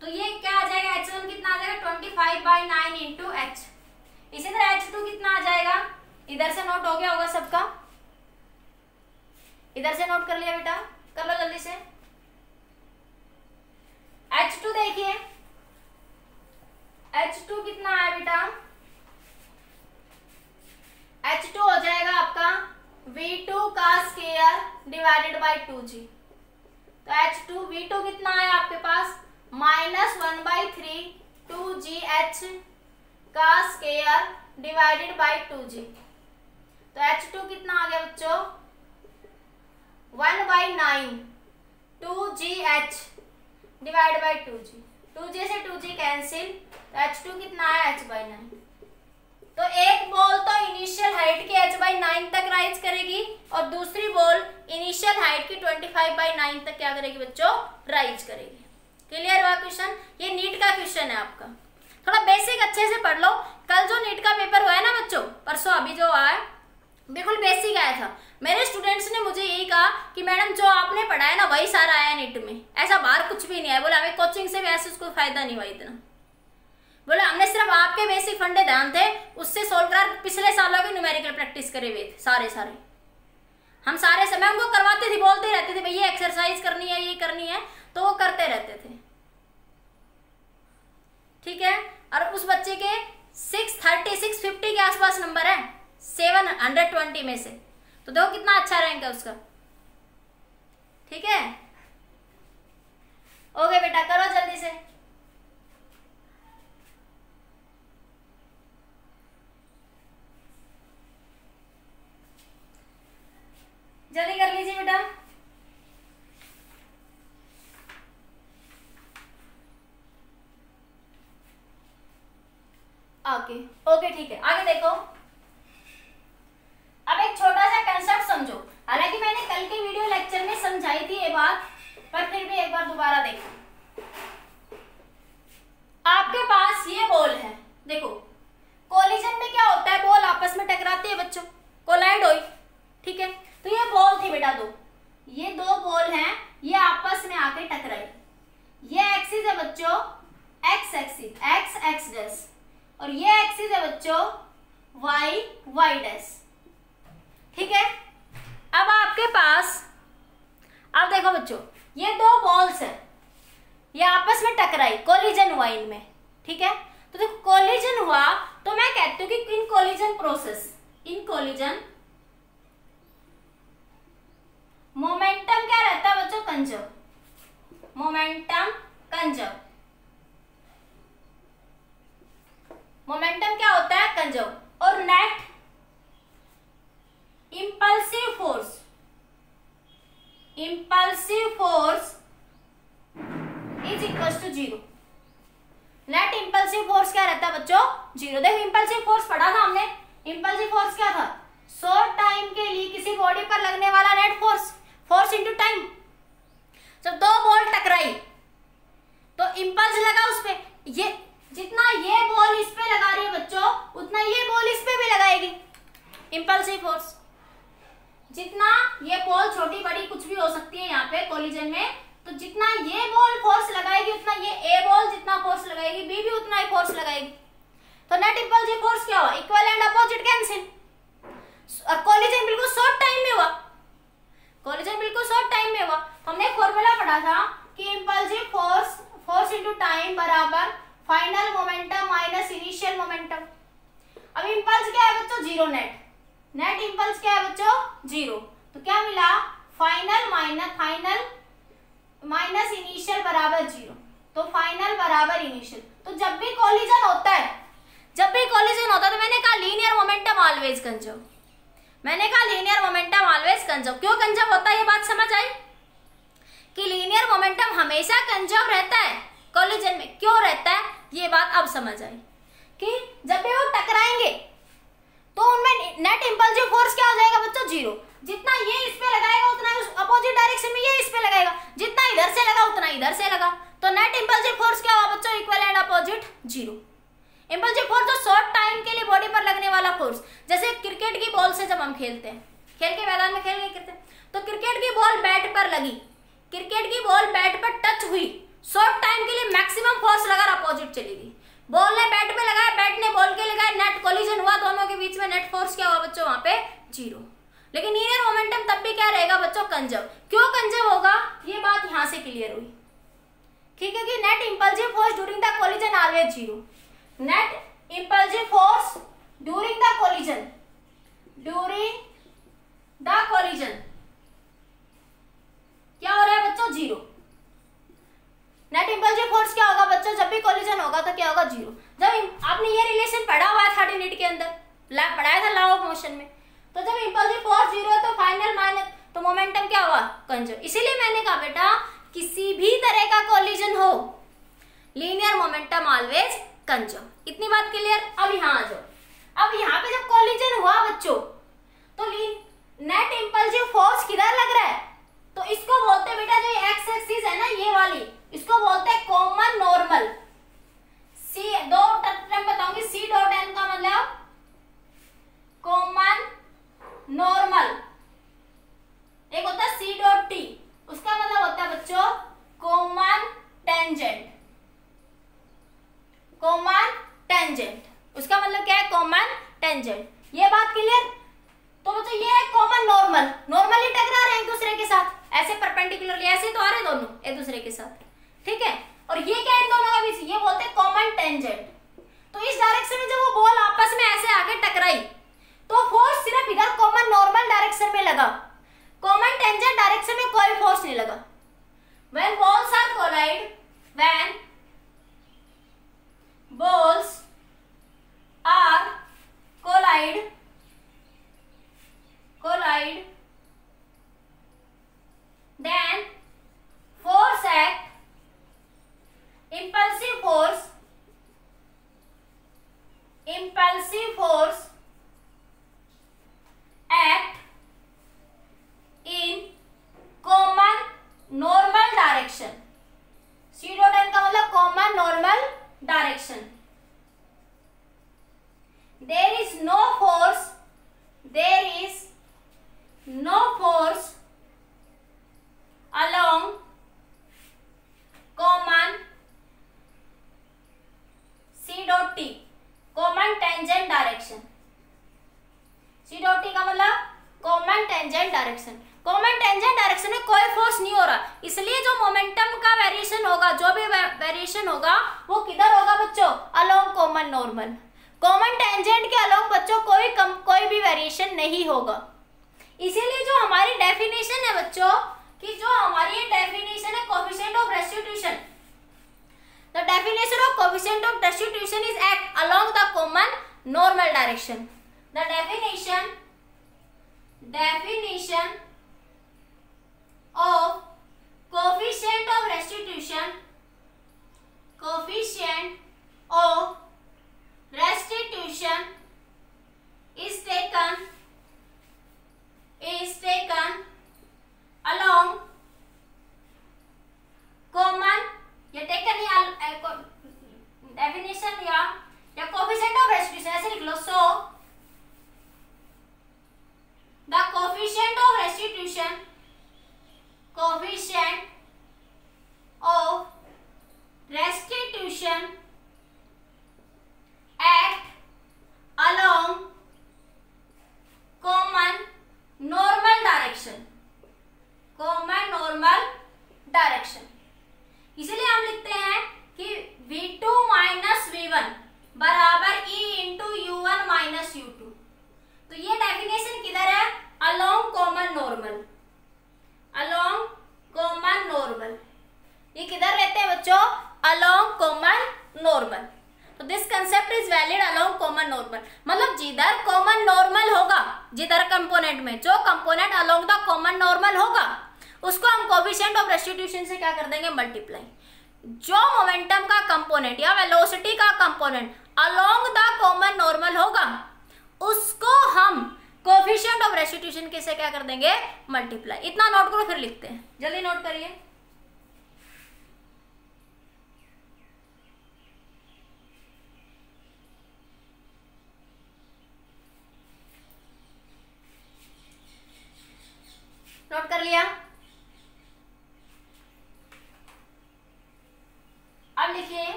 तो ये क्या आ जाएगा, H1 कितना आ जाएगा 25/9 इंटू H। इसी तरह H2 कितना आ जाएगा, इधर से नोट हो गया होगा सबका, इधर से नोट कर लिया बेटा, कर लो जल्दी से। H2 देखिए, H2 कितना है बेटा, H2 हो जाएगा आपका V2 का स्क्वायर डिवाइडेड बाई 2G। तो H2 V2 कितना है आपके पास -1/3 2GH का स्क्वायर डिवाइडेड बाई 2G। तो H2 कितना आ गया बच्चों 1/9 2GH divide by 2G, 2G से 2G कैंसिल, तो H2 कितना है H/9। तो एक बॉल तो इनिशियल हाइट के H/9 तक राइज करेगी और दूसरी बॉल इनिशियल हाइट की 25/9 तक क्या करेगी बच्चों, राइज करेगी। क्लियर हुआ क्वेश्चन, ये नीट का क्वेश्चन है आपका, थोड़ा बेसिक अच्छे से पढ़ लो। कल जो नीट का पेपर हुआ है ना बच्चों, परसों अभी जो आया, बिल्कुल बेसिक आया था। मेरे स्टूडेंट्स ने मुझे यही कहा कि मैडम जो आपने पढ़ा है ना वही सारा आया नीट में, ऐसा बाहर कुछ भी नहीं है। बोले हमें कोचिंग से भी ऐसे उसको फायदा नहीं हुआ इतना, बोले हमने सिर्फ आपके बेसिक फंडे ध्यान थे उससे सोल्व करा, पिछले सालों के न्यूमेरिकल प्रैक्टिस करे हुए थे सारे हम सारे समय उनको करवाते थे, बोलते रहते थे भैया एक्सरसाइज करनी है, ये करनी है, तो वो करते रहते थे। ठीक है, और उस बच्चे के 630 650 के आसपास नंबर है 720 में से, तो देखो कितना अच्छा रैंक है उसका। ठीक है, ओके बेटा करो जल्दी से। जल्दी कर लीजिए बेटा। ओके ठीक है, आगे देखो। अब एक छोटा सा कंसेप्ट समझो, हालांकि मैंने कल के वीडियो लेक्चर में समझाई थी ये बात, पर फिर भी एक बार दोबारा देखो। आपके पास ये बॉल है, देखो कोलिजन में क्या होता है, बॉल आपस में टकराती है बच्चों, कोलाइड हुई। ठीक है, तो ये बॉल थी बेटा दो, ये दो बॉल हैं, ये आपस में आके टकराई। ये एक्सिस है बच्चों x axis, x x dash, और ये एक्सिस है बच्चों वाई वाई डैश। ठीक है, अब आपके पास, अब देखो बच्चों ये दो बॉल्स है, ये आपस में टकराई, कोलिजन हुआ इनमें। ठीक है, तो देखो कोलिजन हुआ तो मैं कहती हूँ कि इन कोलिजन प्रोसेस, इन कोलिजन मोमेंटम क्या रहता है बच्चों, कंजर्व, मोमेंटम कंजर्व। मोमेंटम क्या होता है, कंजर्व। और net impulsive force, impulsive force is equal to 0। Net impulsive force क्या रहता है बच्चों, 0। देखो इंपल्सिव फोर्स पढ़ा था हमने, इंपल्सिव फोर्स क्या था, शॉर्ट टाइम के लिए किसी बॉडी पर लगने वाला net force, force into time. जब दो बॉल टकराई तो इंपल्स लगा उस पे, ये जितना ये बॉल इस पे लगा रही है बच्चों, उतना ये बॉल इस पे भी लगाएगी, इंपल्सिव फोर्स। जितना ये बॉल छोटी बड़ी कुछ भी हो सकती है यहाँ पे कोलिजन में, तो जितना ये बॉल फोर्स लगाएगी उतना ये ए बॉल जितना फोर्स लगाएगी बी भी उतना ही फोर्स लगाएगी। तो नेट इंपल्सिव फोर्स क्या हुआ, इक्वल एंड अपोजिट कैंसिल। और कोलिजन बिल्कुल शॉर्ट टाइम में हुआ, कोलिजन बिल्कुल शॉर्ट टाइम में हुआ। हमने फॉर्मूला पढ़ा था कि impulsive force, force into time बराबर final momentum minus initial momentum. अब इंपल्स क्या है बच्चों, 0 नेट, नेट इंपल्स क्या है बच्चों 0। तो क्या मिला, फाइनल माइनस इनिशियल बराबर 0। तो फाइनल बराबर इनिशियल। तो जब भी कोलिजन होता है, जब भी कोलिजन होता है, तो मैंने कहा लीनियर मोमेंटम ऑलवेज कंजर्व, मैंने कहा लीनियर मोमेंटम ऑलवेज कंजर्व। क्यों कंजर्व होता है ये बात समझ आई, कि लीनियर मोमेंटम हमेशा कंजर्व रहता है कोलिजन में। क्यों रहता है ये बात अब समझ आई, कि जब भी वो टकराएंगे तो उनमें नेट इंपल्सिव फोर्स क्या हो जाएगा बच्चों, 0। जितना ये इस पे लगाएगा उतना फोर्स, जैसे क्रिकेट की बॉल से जब हम खेलते हैं, खेल के मैदान में खेल करते हैं, तो क्रिकेट की बॉल बैट पर लगी, क्रिकेट की बॉल बैट पर टच हुई, शॉर्ट टाइम के लिए मैक्सिमम फोर्स लगा, अपोजिट चली गई। बॉल ने बैट पे लगाया, बैट ने बॉल के लगाया, नेट कोलिजन हुआ, दोनों के बीच में नेट फोर्स क्या हुआ बच्चों, वहां पे 0। लेकिन लीनियर मोमेंटम तब भी क्या रहेगा बच्चों, कंजर्व। क्यों कंजर्व होगा, ये बात यहां से क्लियर हुई, ठीक है, कि net impulsive force during the collision always 0। Net impulsive force during the collision, during the collision क्या हो रहा है बच्चों, 0। नेट इंपल्सिव फोर्स क्या होगा बच्चों, जब भी कोलिजन होगा तो क्या होगा, 0। जब आपने ये रिलेशन पढ़ा हुआ था 30 यूनिट के अंदर, पढ़ाया था लॉ ऑफ मोशन में, तो जब इंपल्सिव फोर्स 0 है तो फाइनल माइनस, तो मोमेंटम क्या हुआ, कंजर्व। इसीलिए मैंने कहा बेटा किसी भी तरह का कोलिजन हो, लीनियर मोमेंटम ऑलवेज कंजर्व। इतनी बात क्लियर। अब यहाँ आ जाओ। अब यहाँ पे जब कोलिजन हुआ बच्चों, तो नेट इंपल्सिव फोर्स किधर लग रहा है, तो इसको बोलते हैं बेटा, जो एक्स एक्सिस है ना ये वाली, इसको बोलते हैं कॉमन नॉर्मल। सी दो टर्म बताऊंगी, सी डॉट एन का मतलब कॉमन नॉर्मल, एक होता है सी डॉट टी, उसका मतलब होता है बच्चों कॉमन टेंजेंट। कॉमन टेंजेंट उसका मतलब क्या है, कॉमन टेंजेंट। ये बात क्लियर। तो बच्चों ये है कॉमन नॉर्मल, नॉर्मली टकरा रहे हैं एक दूसरे के साथ, ऐसे परपेंडिकुलरली, ऐसे तो आ रहे दोनों एक दूसरे के साथ, ठीक है। और ये क्या है इन दोनों के बीच, ये बोलते हैं कॉमन टेंजेंट। तो इस डायरेक्शन में जब वो बॉल आपस में ऐसे आके टकराई, तो फोर्स सिर्फ इधर कॉमन नॉर्मल डायरेक्शन में लगा, कॉमन टेंजेंट डायरेक्शन में कोई फोर्स नहीं लगा। When balls are collide, when balls are collide, then force act, impulsive force act in common normal direction। C dot n का मतलब common normal direction। There is no force along common C dot t, common tangent direction। C dot t का मतलब common tangent direction. Common tangent direction में कोई force नहीं हो रहा, इसलिए जो मोमेंटम का वेरिएशन होगा, जो भी वेरिएशन होगा वो किधर होगा बच्चों, along common normal. Common tangent के अलोंग बच्चों कोई भी वेरिएशन नहीं होगा। इसीलिए जो हमारी डेफिनेशन है बच्चों, कि जो हमारी डेफिनेशन है coefficient of restitution, the definition of coefficient of restitution is act along the common normal direction. The definition of coefficient of restitution is taken along common, या taken definition या coefficient of restitution ऐसे लिख लो। So the coefficient of restitution act along common normal direction। इसलिए हम लिखते हैं कि V2 minus V1 बराबर E into U1 minus U2। तो ये डेफिनेशन किधर है, अलोंग कॉमन नॉर्मल। ये किधर रहते हैं बच्चों, अलोंग कॉमन नॉर्मल। तो this concept is valid along common normal, मतलब जिधर कॉमन नॉर्मल होगा, जिधर कंपोनेंट में जो component along the common normal होगा, उसको हम कोएफिशिएंट ऑफ रेस्टिट्यूशन से क्या कर देंगे, मल्टीप्लाई। जो मोमेंटम का कंपोनेंट या वेलोसिटी का component along the common normal होगा, उसको हम कोएफिशिएंट ऑफ रेस्टिट्यूशन के से क्या कर देंगे, मल्टीप्लाई। इतना नोट करो, फिर लिखते हैं, जल्दी नोट करिए।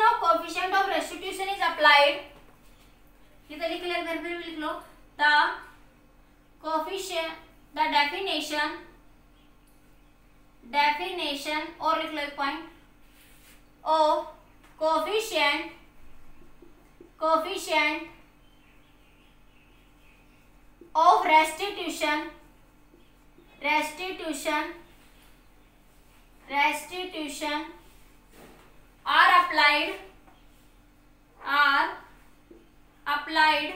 Definition of coefficient of restitution is applied, ये तो लिख ले, घर पे भी लिख लो, द कोएफिशिएंट, द डेफिनेशन और लिख लो एक point, of coefficient of restitution are applied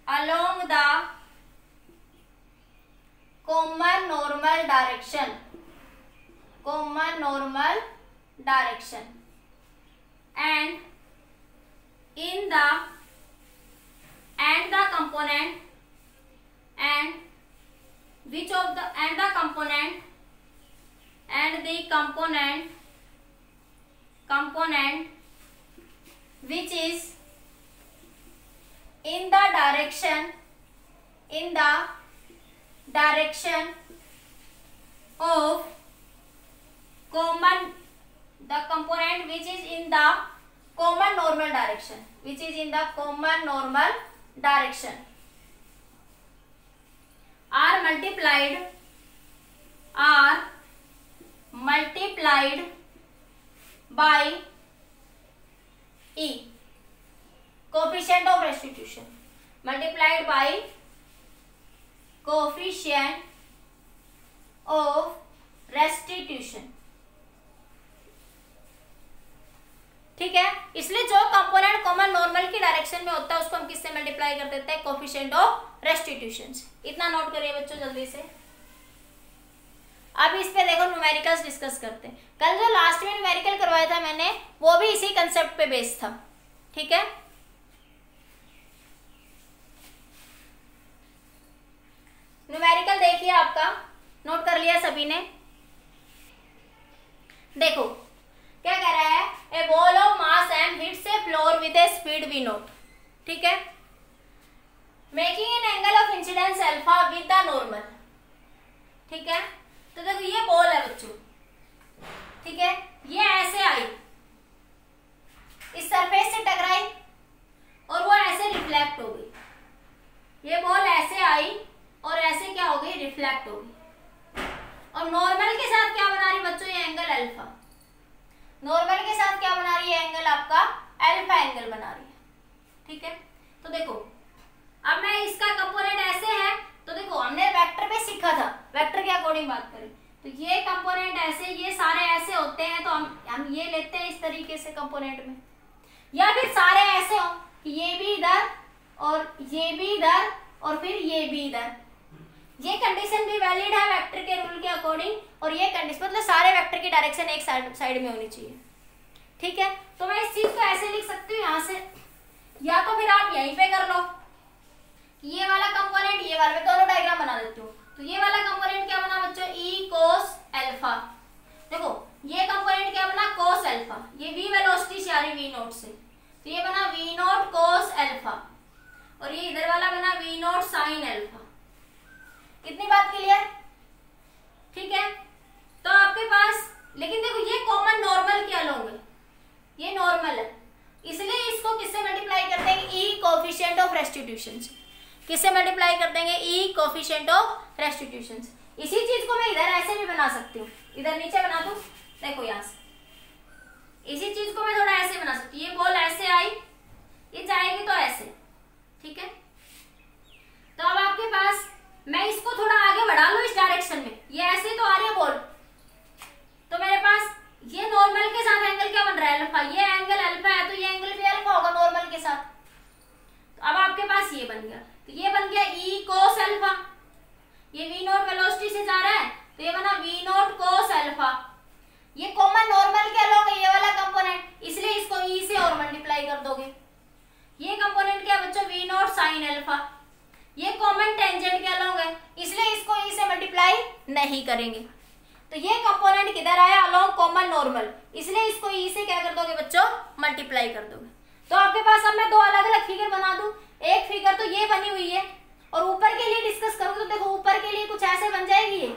along the common normal direction and the component which is in the direction of common, the component which is in the common normal direction, are multiplied by E, coefficient of restitution, multiplied by coefficient of restitution. ठीक है, इसलिए जो component common normal की direction में होता है उसको हम किससे मल्टीप्लाई कर देते हैं, कोएफिशिएंट ऑफ रेस्टिट्यूशन से। इतना नोट करिए बच्चों जल्दी से। अब इस पे देखो न्यूमेरिकल्स डिस्कस करते हैं। कल जो लास्ट में न्यूमेरिकल करवाया था मैंने वो भी इसी कंसेप्ट पे बेस्ड था, ठीक है। न्यूमेरिकल देखिए, आपका नोट कर लिया सभी ने। देखो क्या कह रहा है, a ball of mass m hits a floor with a speed v naught, ठीक है, making an angle of incidence alpha with the normal, ठीक है। तो देखो ये बॉल है बच्चों, ठीक है, ये ऐसे आई, इस सरफेस से टकराई और वो ऐसे रिफ्लेक्ट हो गई। ये बॉल ऐसे आई और ऐसे क्या हो गई, रिफ्लेक्ट हो गई। और नॉर्मल के साथ क्या बना रही बच्चों, ये एंगल अल्फा। नॉर्मल के साथ क्या बना रही है, एंगल आपका अल्फा एंगल बना रही है, ठीक है। तो देखो अब मैं इसका कंपोनेंट ऐसे है, तो देखो हमने वेक्टर पे सीखा था, वेक्टर के अकॉर्डिंग बात करें तो ये कंपोनेंट ऐसे, ये सारे ऐसे होते हैं, तो हम ये लेते हैं इस तरीके से कंपोनेंट में, या फिर सारे ऐसे हो कि ये भी इधर और ये भी इधर और फिर ये भी इधर। ये कंडीशन भी वैलिड है वेक्टर के रूल के अकॉर्डिंग, और ये कंडीशन मतलब सारे वेक्टर की डायरेक्शन एक साइड में होनी चाहिए, ठीक है। तो मैं इस चीज को ऐसे लिख सकती हूँ यहाँ से, या तो फिर आप यहीं पे कर लो, ये वाला कंपोनेंट, ये वाला, मैं दोनों डायग्राम बना देती हूँ। तो ये वाला कंपोनेंट क्या बना बच्चों, ई कोस अल्फा। देखो ये कंपोनेंट क्या बना, कोस अल्फा, ये वी वेलोसिटी से आ रही वी नोट से, तो ये बना वी नोट कोस अल्फा, और ये इधर वाला बना वी नोट साइन अल्फा। कितनी बात क्लियर, ठीक है। तो आपके पास, लेकिन देखो ये कॉमन नॉर्मल क्या लोगे, ये नॉर्मल है, इसलिए इसको किससे मल्टीप्लाई कर देंगे, ई कोएफिशिएंट ऑफ रेस्टिट्यूशन से। किससे मल्टीप्लाई कर देंगे, ई कोएफिशिएंट ऑफ रेस्टिट्यूशन से। इसी चीज को मैं इधर ऐसे भी बना सकती हूँ, इधर नीचे बना दूं, देखो यहाँ से इसी चीज को मैं थोड़ा ऐसे बना सकती हूँ। ये बॉल ऐसे आई, ये जाएगी तो ऐसे, ठीक है। तो अब आपके पास, मैं इसको थोड़ा आगे बढ़ा लूं इस डायरेक्शन में, ये ऐसे तो आ रही है बॉल, तो मेरे पास ये नॉर्मल के साथ एंगल क्या बन रहा है, अल्फा। ये एंगल अल्फा है तो ये एंगल भी अल्फा होगा नॉर्मल के साथ। तो अब आपके पास ये बन गया, तो ये बन गया ई कोस अल्फा। ये वी नोट वेलोसिटी से जा रहा है तो ये बना वी नोट कोस अल्फा। ये कॉमन नॉर्मल क्या लोगे, ये वाला कंपोनेंट, इसलिए इसको ई से और मल्टीप्लाई कर दोगे। ये कंपोनेंट क्या बच्चों, वी नोट साइन अल्फा। ये कॉमन टेंजेंट क्या लोगे, इसलिए इसको ई से मल्टीप्लाई नहीं करेंगे। तो ये कंपोनेंट किधर आया, अलोंग कॉमन नॉर्मल, इसलिए इसको ई से क्या कर दोगे बच्चों, मल्टीप्लाई कर दोगे। तो आपके पास अब मैं दो अलग अलग फिगर बना दूं। एक फिगर तो ये बनी हुई है, और ऊपर के लिए डिस्कस करूं तो देखो ऊपर के लिए कुछ ऐसे बन जाएगी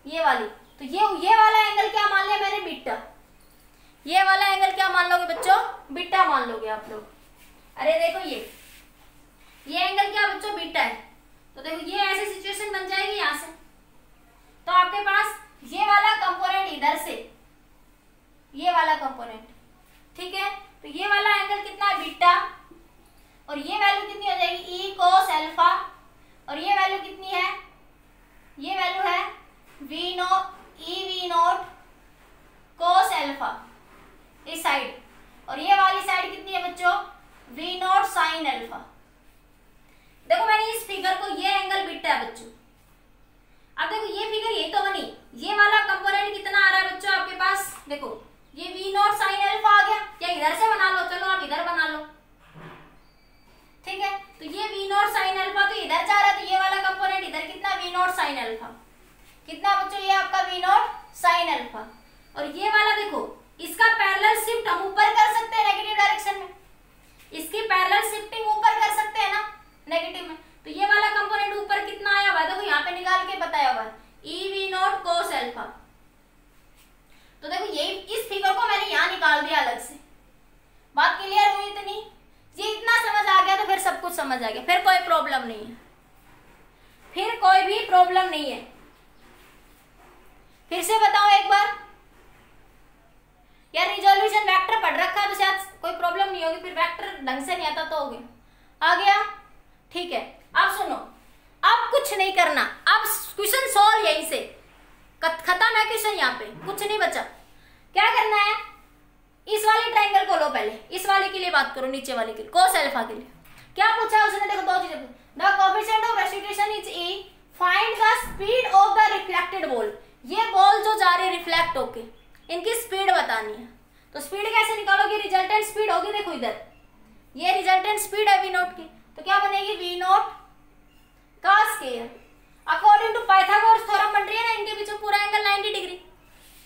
ये वाली। तो ये वाला एंगल क्या मान लिया मैंने, बीटा। ये वाला एंगल क्या मान लोगे बच्चों, बीटा मान लोगे आप लोग। अरे देखो ये एंगल क्या बच्चों, बीटा है। तो देखो ये ऐसी सिचुएशन बन जाएगी यहां से, तो आपके पास ये वाला कंपोनेंट इधर से, ये वाला कंपोनेंट, ठीक है। तो ये वाला एंगल कितना है, बीटा, और ये वैल्यू कितनी हो जाएगी, ई कोस अल्फा, और ये वैल्यू कितनी है, ये वैल्यू है वी नोट कोस अल्फा इस साइड, और ये वाली साइड कितनी है बच्चों, वी नोट साइन अल्फा। देखो मैंने इस फिगर को, ये एंगल बीटा है बच्चों। अब देखो ये फिगर यही तो बनी, ये वाला कंपोनेंट कितना आ रहा है बच्चों आपके पास, देखो ये वी नोट साइन अल्फा आ गया, या इधर से बना लो, चलो आप इधर बना लो, ठीक है। तो ये वी नोट साइन अल्फा तो इधर जा रहा है, तो ये वाला कंपोनेंट इधर कितना, वी नोट साइन अल्फा, कितना बच्चों, ये आपका वी नोट साइन अल्फा। और ये वाला देखो, इसका पैरेलल शिफ्ट हम ऊपर कर सकते हैं नेगेटिव डायरेक्शन में, इसकी पैरेलल शिफ्टिंग ऊपर कर सकते हैं ना नेगेटिव में। तो ये वाला कंपोनेंट ऊपर कितना आया हुआ है, देखो यहाँ पे निकाल के बताया हुआ है, ई वी नोट कोस अल्फा। तो देखो यही इस फिगर को मैंने यहाँ निकाल दिया अलग से। बात क्लियर हुई इतनी, ये इतना समझ आ गया तो फिर सब कुछ समझ आ गया, फिर कोई प्रॉब्लम नहीं है, फिर कोई भी प्रॉब्लम नहीं है। फिर से बताओ एक बार, यार रिजोल्यूशन वेक्टर पढ़ रखा है तो शायद कोई प्रॉब्लम नहीं होगी, फिर वेक्टर ढंग से नहीं आता तो हो गया, आ गया, ठीक है। अब सुनो, अब कुछ नहीं करना, अब क्वेश्चन सॉल्व यहीं से खत्म है क्वेश्चन, यहाँ पे कुछ नहीं बचा। क्या करना है, इस वाली ट्रायंगल को लो, पहले इस वाले के लिए बात करो, नीचे वाले के लिए, कोस अल्फा के लिए क्या पूछा है उसने, देखो दो चीजें, the coefficient of restitution is E, find the speed of the reflected ball. ये बॉल जो जा रही है रिफ्लेक्ट होके, इनकी स्पीड बतानी है। तो स्पीड कैसे निकालोगे, रिजल्टेंट स्पीड होगी, देखो इधर ये रिजल्टेंट स्पीड है वी नोट की, तो क्या बनेगी, वी नोट का square, according to Pythagoras theorem बन रही है ना, इनके बीच में पूरा एंगल 90 डिग्री,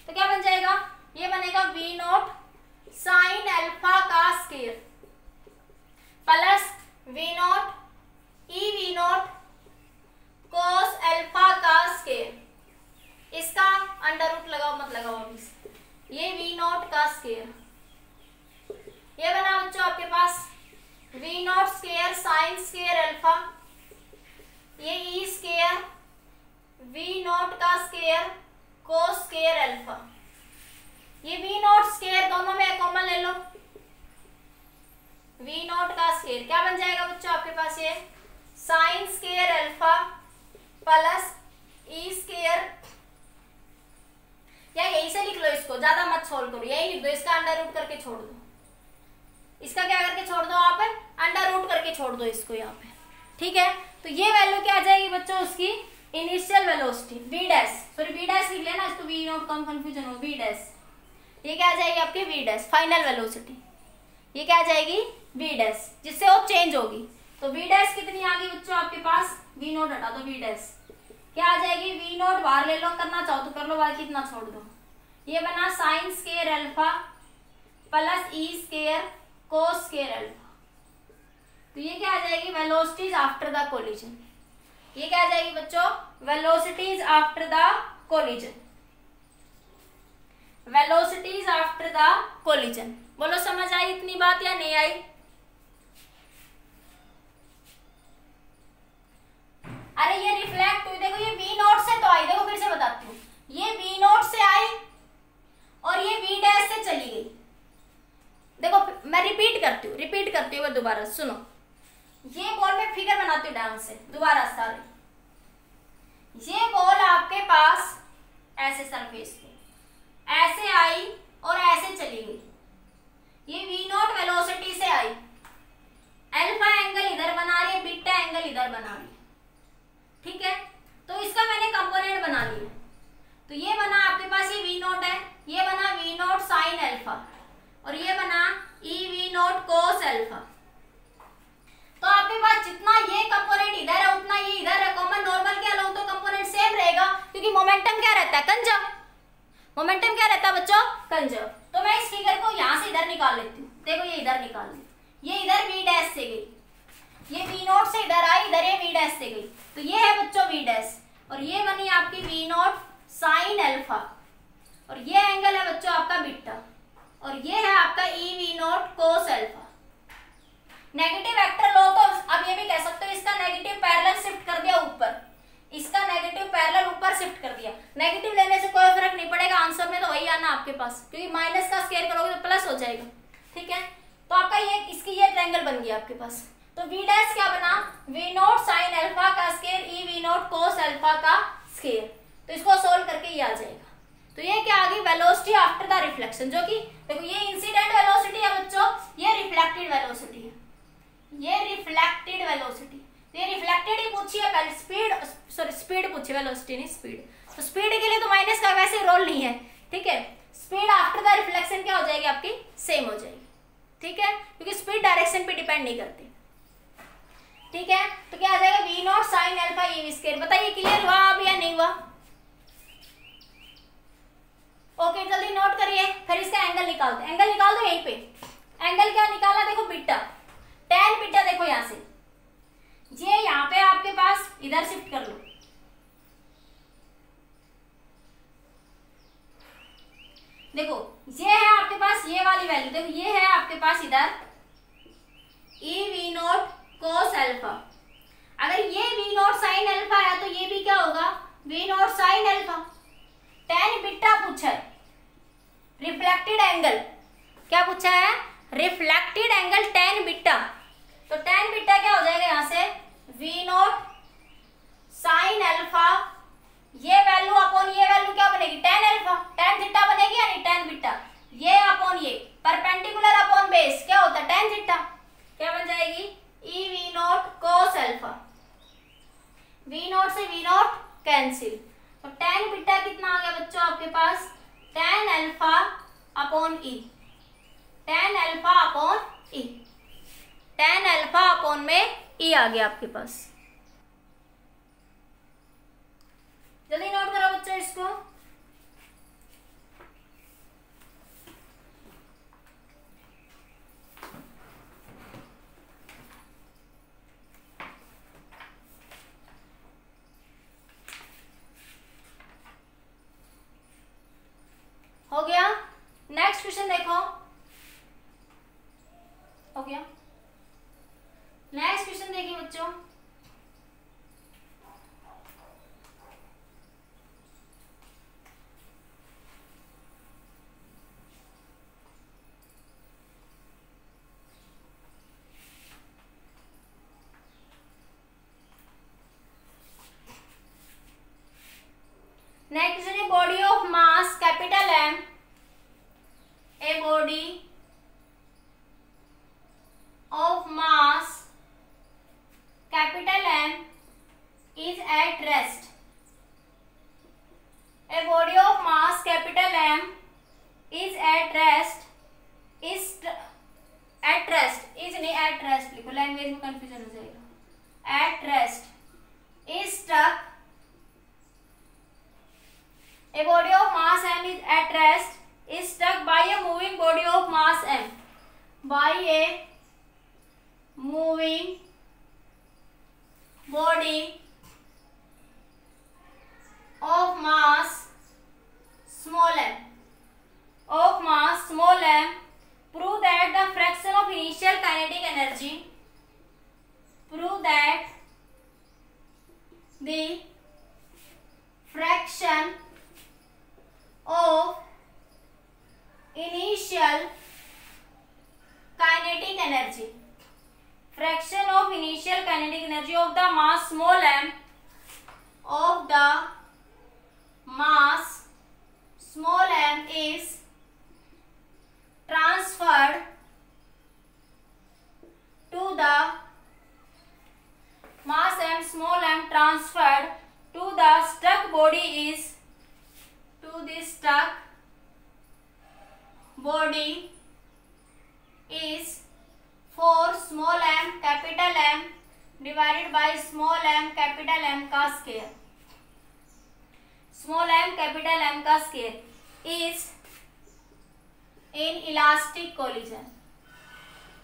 तो क्या बन जाएगा, ये बनेगा वी नोट साइन अल्फा का square plus v naught e v naught cos alpha का स्क्वायर। इसका अंडर रूट लगाओ मत लगाओ अभी, ये वी नोट का स्क्वायर, ये बना बच्चों आपके पास v naught square sine square alpha, ये ई स्क्वायर वी नोट का स्क्वायर कोस स्क्वायर अल्फा। ये वी नोट स्क्वायर दोनों में कॉमन ले लो, वी नोट का स्क्वायर क्या बन जाएगा बच्चों आपके पास, ये sine square alpha plus e square, या यही से लिख लो, इसको ज्यादा मत सोल्व करो, यही लिख दो, इसका अंडर रूट करके छोड़ दो, इसका क्या करके छोड़ दो आप, अंडर रूट करके छोड़ दो इसको यहाँ पे, ठीक है। तो ये वैल्यू क्या आ जाएगी बच्चों, उसकी initial velocity v dash, sorry v dash लिख लेना, इसको वी नोट कम कंफ्यूजन हो, वी डैश, ये क्या आ जाएगी आपकी वी डैश फाइनल वेलोसिटी, ये क्या आ जाएगी वी डैश, जिससे वो चेंज होगी। तो वी डैश कितनी आ गई बच्चों आपके पास, वी नोट हटा दो, वी डैश क्या आ जाएगी, वी नोट बाहर ले लो, करना चाहो तो कर लो, बाकी इतना छोड़ दो, ये बना sign square alpha plus e square cos square alpha. तो ये क्या आ जाएगी, वेलोसिटीज आफ्टर द कोलिजन, ये क्या आ जाएगी बच्चों, velocities after the collision, velocities after the collision. बोलो समझ आई इतनी बात या नहीं आई? अरे ये रिफ्लेक्ट हुई, देखो ये वी नोट से तो आई, देखो फिर से बताती हूँ, ये वी नोट से आई और ये वी डैश से चली गई। देखो मैं रिपीट करती हूँ दोबारा सुनो, ये बॉल में फिगर बनाती हूँ ढंग से दोबारा सारे, ये बॉल आपके पास ऐसे सरफेस पे ऐसे आई और ऐसे चली गई, ये वी नोट वेलोसिटी से आई, अल्फा एंगल इधर बना रही है, बीटा एंगल इधर बना रही है, ठीक है। तो इसका मैंने कंपोनेंट बना लिया, तो ये बना आपके पास ये वी नोट है, ये बना वी नोट साइन अल्फा और ये बना ई वी नोट कोस अल्फा। तो आपके पास जितना ये कंपोनेंट इधर है उतना ये इधर है, कॉमन नॉर्मल क्या लो तो कंपोनेंट सेम रहेगा, क्योंकि मोमेंटम क्या रहता है, कंजर्व, मोमेंटम क्या रहता है बच्चों, कंजर्व। तो मैं इस फिगर को यहाँ से इधर निकाल लेती हूँ, देखो ये इधर निकाल ली, ये इधर वी डैश से गई, ये वी नोट से इधर आई, इधर ये वी डैश से गई, तो ये है बच्चों वी डैश और ये बनी आपकी वी नोट साइन अल्फा और ये एंगल है बच्चों आपका बीटा और ये है आपका e v naught cos alpha. Negative vector लो तो अब ये भी कह सकते हो इसका नेगेटिव पैरेलल शिफ्ट कर दिया ऊपर, इसका नेगेटिव पैरेलल ऊपर शिफ्ट कर दिया। नेगेटिव लेने से कोई फर्क नहीं पड़ेगा, आंसर में तो वही आना आपके पास, क्योंकि माइनस का स्क्वायर करोगे तो प्लस हो जाएगा। ठीक है, तो आपका ये इसकी ये ट्रायंगल बन गया आपके पास। तो वी डैश क्या बना, वी नॉट साइन अल्फा का स्क्वायर ई वी नॉट कोस अल्फा का स्क्वायर। तो इसको सोल्व करके ये आ जाएगा। तो ये क्या आ गई, वेलोसिटी आफ्टर द रिफ्लेक्शन, जो कि देखो ये इंसिडेंट वेलोसिटी है बच्चों, ये रिफ्लेक्टेड वेलोसिटी है, ये रिफ्लेक्टेड वेलोसिटी। तो ये रिफ्लेक्टेड ही पूछी है पहले, स्पीड पूछी, वेलोसिटी नहीं स्पीड। तो स्पीड के लिए तो माइनस का वैसे रोल नहीं है। ठीक है, स्पीड आफ्टर द रिफ्लेक्शन क्या हो जाएगी आपकी, सेम हो जाएगी। ठीक है, क्योंकि स्पीड डायरेक्शन पे डिपेंड नहीं करती। ठीक है, तो क्या आ जाएगा, v naught sine alpha e v square. बताइए क्लियर हुआ अब या नहीं हुआ? ओके, जल्दी नोट करिए, फिर इसका एंगल निकालते हैं। एंगल निकाल दो यहीं पे। एंगल क्या निकाला, देखो बीटा, tan बीटा। देखो यहां से ये यहाँ पे आपके पास इधर शिफ्ट कर लो, देखो ये है आपके पास ये वाली वैल्यू, देखो ये है आपके पास इधर ई वी नॉट कोस अल्फा। अगर ये वी नॉट साइन अल्फा है तो ये भी क्या होगा, v naught sine alpha. tan beta पूछा है, रिफ्लेक्टेड एंगल क्या पूछा है, रिफ्लेक्टेड एंगल tan बीटा। तो tan बीटा क्या हो जाएगा यहां से, वी नॉट साइन अल्फा, ये वैल्यू अपॉन ये वैल्यू क्या बनेगी, tan अल्फा। tan थीटा बनेगी या नहीं, tan बीटा, ये अपॉन ये परपेंडिकुलर अपॉन बेस क्या होता है, tan थीटा। क्या बन जाएगी, e v naught cos alpha. V naught से वी नॉट कैंसिल, तो tan बीटा कितना आ गया बच्चों आपके पास, tan alpha upon e, tan alpha upon e, tan alpha upon में ई आ गया आपके पास। जल्दी नोट करो बच्चों इसको। हो गया, नेक्स्ट क्वेश्चन देखो। हो गया, नेक्स्ट क्वेश्चन देखिए बच्चों। नेक्स्ट है body of mass capital M, a body of mass capital M is at rest. A body of mass capital M is at rest. Is at rest. Is नहीं at rest लिखो, language में confusion हो जाएगा। At rest is stuck. A body of mass M is at rest. Is stuck by a moving body of mass M. By a moving body of mass small m, of mass small m, prove that the fraction of initial kinetic energy, prove that the fraction of initial kinetic energy, fraction of initial kinetic energy of the mass small m, of the mass small m is transferred to the mass m small m transferred to the stuck body is, to the stuck body is force small m capital M divided by small m capital M का square, small m capital M का square is in elastic collision,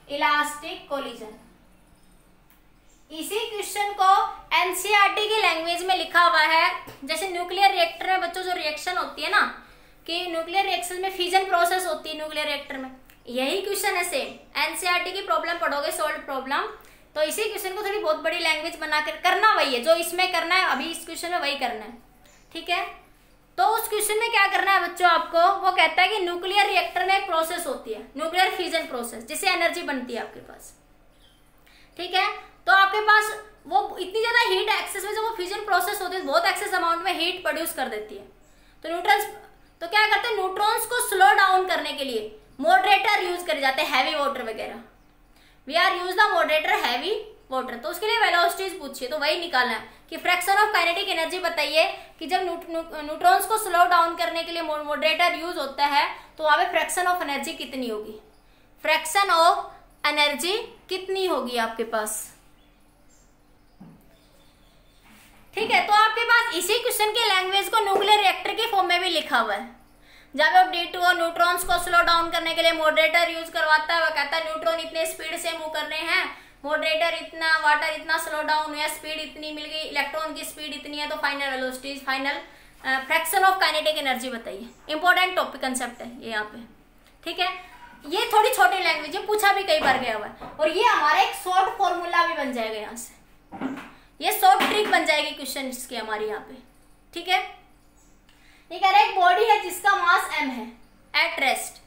elastic collision. इसी question को NCERT की language में लिखा हुआ है। जैसे न्यूक्लियर रिएक्टर में बच्चों जो रिएक्शन होती है ना, कि न्यूक्लियर रिएक्शन में फिजन प्रोसेस होती है न्यूक्लियर रिएक्टर में, यही क्वेश्चन है सेम। एनसीईआरटी की प्रॉब्लम पढ़ोगे, सोल्व प्रॉब्लम, तो इसी क्वेश्चन को थोड़ी बहुत बड़ी लैंग्वेज बनाकर करना वही है जो इसमें करना है, अभी इस क्वेश्चन में वही करना है, ठीक है। तो उस क्वेश्चन में क्या करना है बच्चों आपको, वो कहता है कि न्यूक्लियर रिएक्टर में एक प्रोसेस होती है न्यूक्लियर फिजन प्रोसेस, जिससे एनर्जी बनती है आपके पास, ठीक है। तो आपके पास वो इतनी ज्यादा हीट एक्सेस में, जब वो फिजन प्रोसेस होती है बहुत एक्सेस अमाउंट में हीट प्रोड्यूस कर देती है। तो न्यूट्रॉन्स तो क्या करते हैं, न्यूट्रॉन्स को स्लो डाउन करने के लिए मॉडरेटर यूज करे जाते हैं, हैवी वाटर वगैरह। We are use the moderator heavy water. तो उसके लिए वेलोसिटीज पूछिए, तो वही निकालना है कि फ्रैक्शन ऑफ काइनेटिक एनर्जी बताइए कि जब न्यूट्रॉन्स को स्लो डाउन करने के लिए मॉडरेटर यूज होता है तो वहां पे फ्रैक्शन ऑफ एनर्जी कितनी होगी, फ्रैक्शन ऑफ एनर्जी कितनी होगी आपके पास, ठीक है। तो आपके पास इसी क्वेश्चन की लैंग्वेज को न्यूक्लियर रिएक्टर के फॉर्म में भी लिखा हुआ है, जब आप D2 न्यूट्रॉन्स को स्लो डाउन करने के लिए मॉडरेटर यूज करवाता है, वो कहता है न्यूट्रॉन इतने स्पीड से मूव कर रहे हैं, मॉडरेटर इतना, वाटर इतना स्लो डाउन हुआ, स्पीड इतनी मिल गई, इलेक्ट्रॉन की स्पीड इतनी है, तो final velocity, final fraction of kinetic energy बताइए। इंपॉर्टेंट टॉपिक कंसेप्ट है ये यहाँ पे, ठीक है। ये थोड़ी छोटी लैंग्वेज है, पूछा भी कई बार गया हुआ है, और ये हमारा एक शॉर्ट फॉर्मूला भी बन जाएगा यहाँ से, ये शॉर्ट ट्रिक बन जाएगी क्वेश्चन की हमारी यहाँ पे, ठीक है। ये कह रहा है एक बॉडी है जिसका मास m है, at rest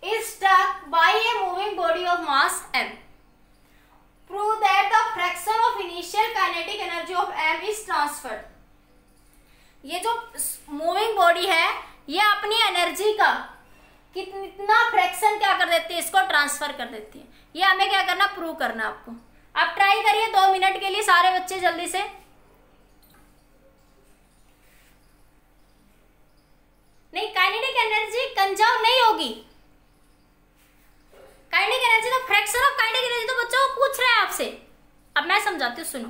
is stuck by a moving body of mass m, prove that the fraction of initial kinetic energy of m is transferred. ये जो मूविंग बॉडी है ये अपनी एनर्जी का कितना फ्रैक्शन क्या कर देती है, इसको ट्रांसफर कर देती है। ये हमें क्या करना, प्रूव करना आपको। आप ट्राई करिए 2 मिनट के लिए सारे बच्चे जल्दी से। नहीं, काइनेटिक एनर्जी कंजर्व नहीं होगी, काइनेटिक एनर्जी तो फ्रैक्शन ऑफ काइनेटिक एनर्जी तो बच्चों पूछ रहा है आपसे। अब मैं समझाती हूँ, सुनो।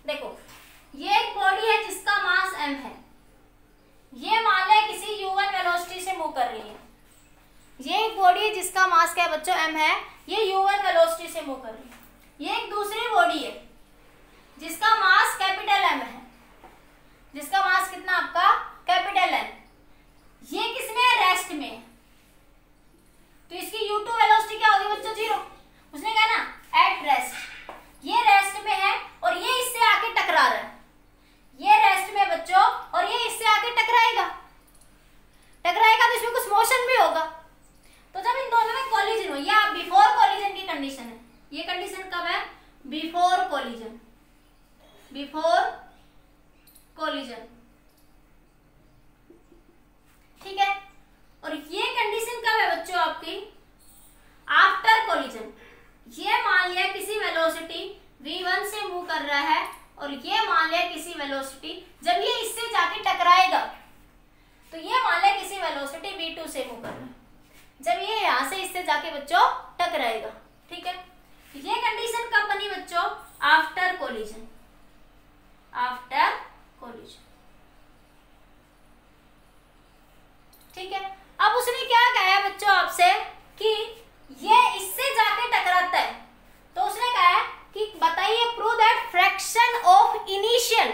देखो, ये एक बॉडी है जिसका मास m है, ये मान ले किसी u1 वेलोसिटी से मूव कर रही है। ये एक बॉडी है जिसका मास क्या है बच्चों, m है, ये u1 वेलोसिटी से मूव कर रही है। ये एक दूसरी बॉडी है जिसका मास कैपिटल M है, जिसका मास कितना आपका कैपिटल M, ये किसमें है, रेस्ट में। तो इसकी u2 वेलोसिटी क्या होगी बच्चों, 0। उसने कहा ना एट रेस्ट, ये रेस्ट में है और ये इससे आके टकरा रहा है, ये रेस्ट में बच्चों और ये इससे आके टकराएगा तो इसमें कुछ मोशन भी होगा। तो जब इन दोनों में कोलिजन हो, या बिफोर कोलिजन की कंडीशन है, ये कंडीशन कब है, बिफोर कोलिजन, बिफोर कोलिजन, ठीक है। और ये कंडीशन कब है बच्चों आपकी, आफ्टर कोलिजन। ये मान लिया किसी वेलोसिटी v1 से मूव कर रहा है और ये मान लिया किसी वेलोसिटी, जब ये इससे जाके टकराएगा तो ये मान लिया किसी वेलोसिटी v2 से मूव कर रहा है, जब ये यहां से इससे जाके बच्चों टकराएगा, ठीक है। ये कंडीशन कब बनी बच्चों, आफ्टर कोलिजन, आफ्टर कोलिजन, ठीक है। अब उसने क्या कहा है बच्चों आपसे कि ये इससे जाके टकराता है, तो उसने कहा है कि बताइए prove that fraction of initial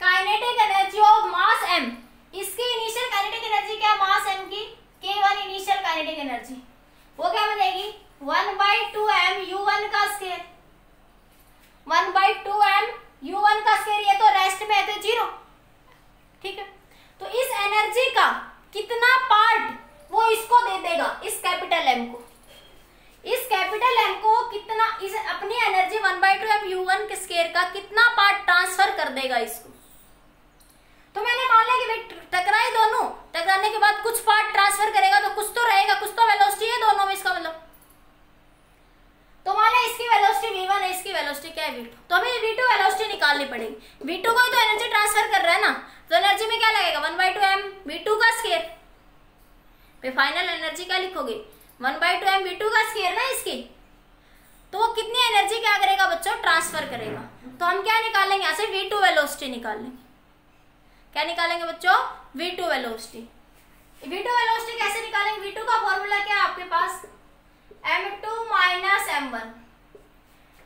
kinetic energy of mass m, इसकी इनिशियल काइनेटिक एनर्जी क्या, मास m की k1 इनिशियल काइनेटिक एनर्जी, वो क्या बनेगी 1/2m u1 का स्क्वायर, 1/2m u1 का स्क्वायर, ये तो रेस्ट में है तो 0, ठीक है। तो इस एनर्जी का कितना पार्ट वो इसको दे देगा, इस कैपिटल M को, इस कैपिटल M को कितना, इस अपनी एनर्जी 1/2m u1 के स्क्वायर का कितना पार्ट ट्रांसफर कर देगा इसको। तो मैंने मान लिया कि टकराए दोनों, टकराने के बाद कुछ पार्ट ट्रांसफर करेगा तो कुछ तो रहेगा, कुछ तो वेलोसिटी है दोनों में, इसका मतलब। तो मान लिया इसकी वेलोसिटी v1 है, इसकी वेलोसिटी क्या है v2, तो हमें v2 वेलोसिटी निकालनी पड़ेगी। v2 को ही तो एनर्जी ट्रांसफर कर रहा है ना, तो एनर्जी में क्या लगेगा 1/2m v2 का स्क्वायर, फिर फाइनल एनर्जी क्या लिखोगे 1/2m v2 का स्क्वायर ना इसकी, तो वो कितनी एनर्जी क्या करेगा बच्चों, ट्रांसफर करेगा। तो हम क्या निकालेंगे यहाँ से, v2 वेलोसिटी निकाल लेंगे। क्या निकालेंगे बच्चों, v2 वेलोसिटी। v2 वेलोसिटी कैसे निकालेंगे, v2 का फॉर्मूला क्या है आपके पास, m2 minus m1,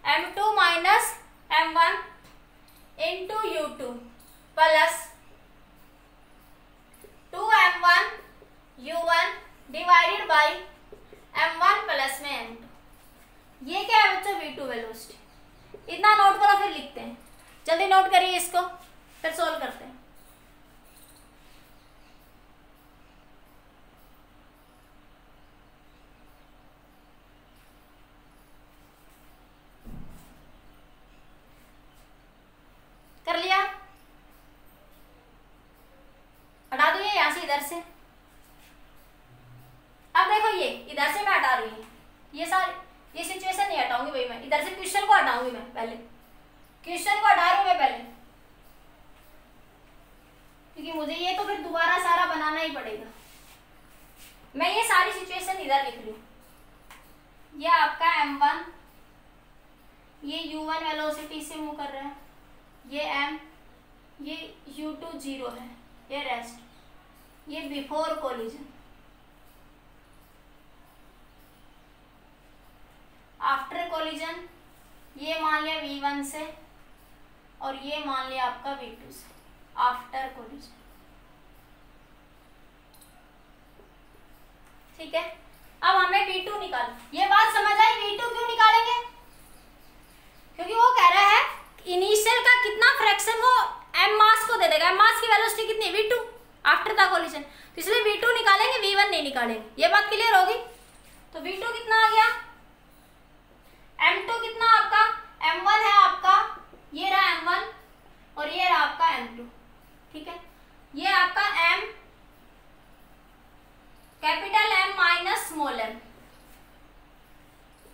m2 minus m1 into u2 plus 2m1u1 divided by m1 plus में m2। ये क्या है बच्चों? v2 velocity. इतना नोट करो फिर लिखते हैं। जल्दी नोट करिए इसको, फिर सोल्व करते हैं। कर लिया? हटा दो ये यहां से, इधर से। अब देखो ये इधर से मैं हटा रही हूँ, ये सिचुएशन नहीं हटाऊंगी भाई, मैं इधर से क्वेश्चन को हटाऊंगी। मैं पहले क्वेश्चन को हटा रही हूँ मैं पहले, क्योंकि मुझे ये तो फिर दोबारा सारा बनाना ही पड़ेगा। मैं ये सारी सिचुएशन इधर लिख रही हूँ। ये आपका m1, ये u1 वेलोसिटी से मूव कर रहा है, ये m, ये u2 0 है, ये रेस्ट, ये बिफोर कोलिजन। आफ्टर कोलिजन ये मान लिया v1 से और ये मान लिया आपका v2 से, आफ्टर कोलिजन। ठीक है, अब हमें v2 निकाल। ये बात समझ आई v2 क्यों निकालेंगे? क्योंकि वो कह रहा है इनिशियल का कितना फ्रैक्शन वो m मास को दे देगा। m मास की वेलोसिटी कितनी? v2 आफ्टर द कोलिजन, तो इसलिए v2 निकालेंगे, v1 नहीं निकालेंगे। ये बात क्लियर होगी? तो v2 कितना आ गया? m2 कितना आपका? m1 है आपका, ये रहा m1 और ये रहा आपका m2। ठीक है, ये आपका m capital M minus small m।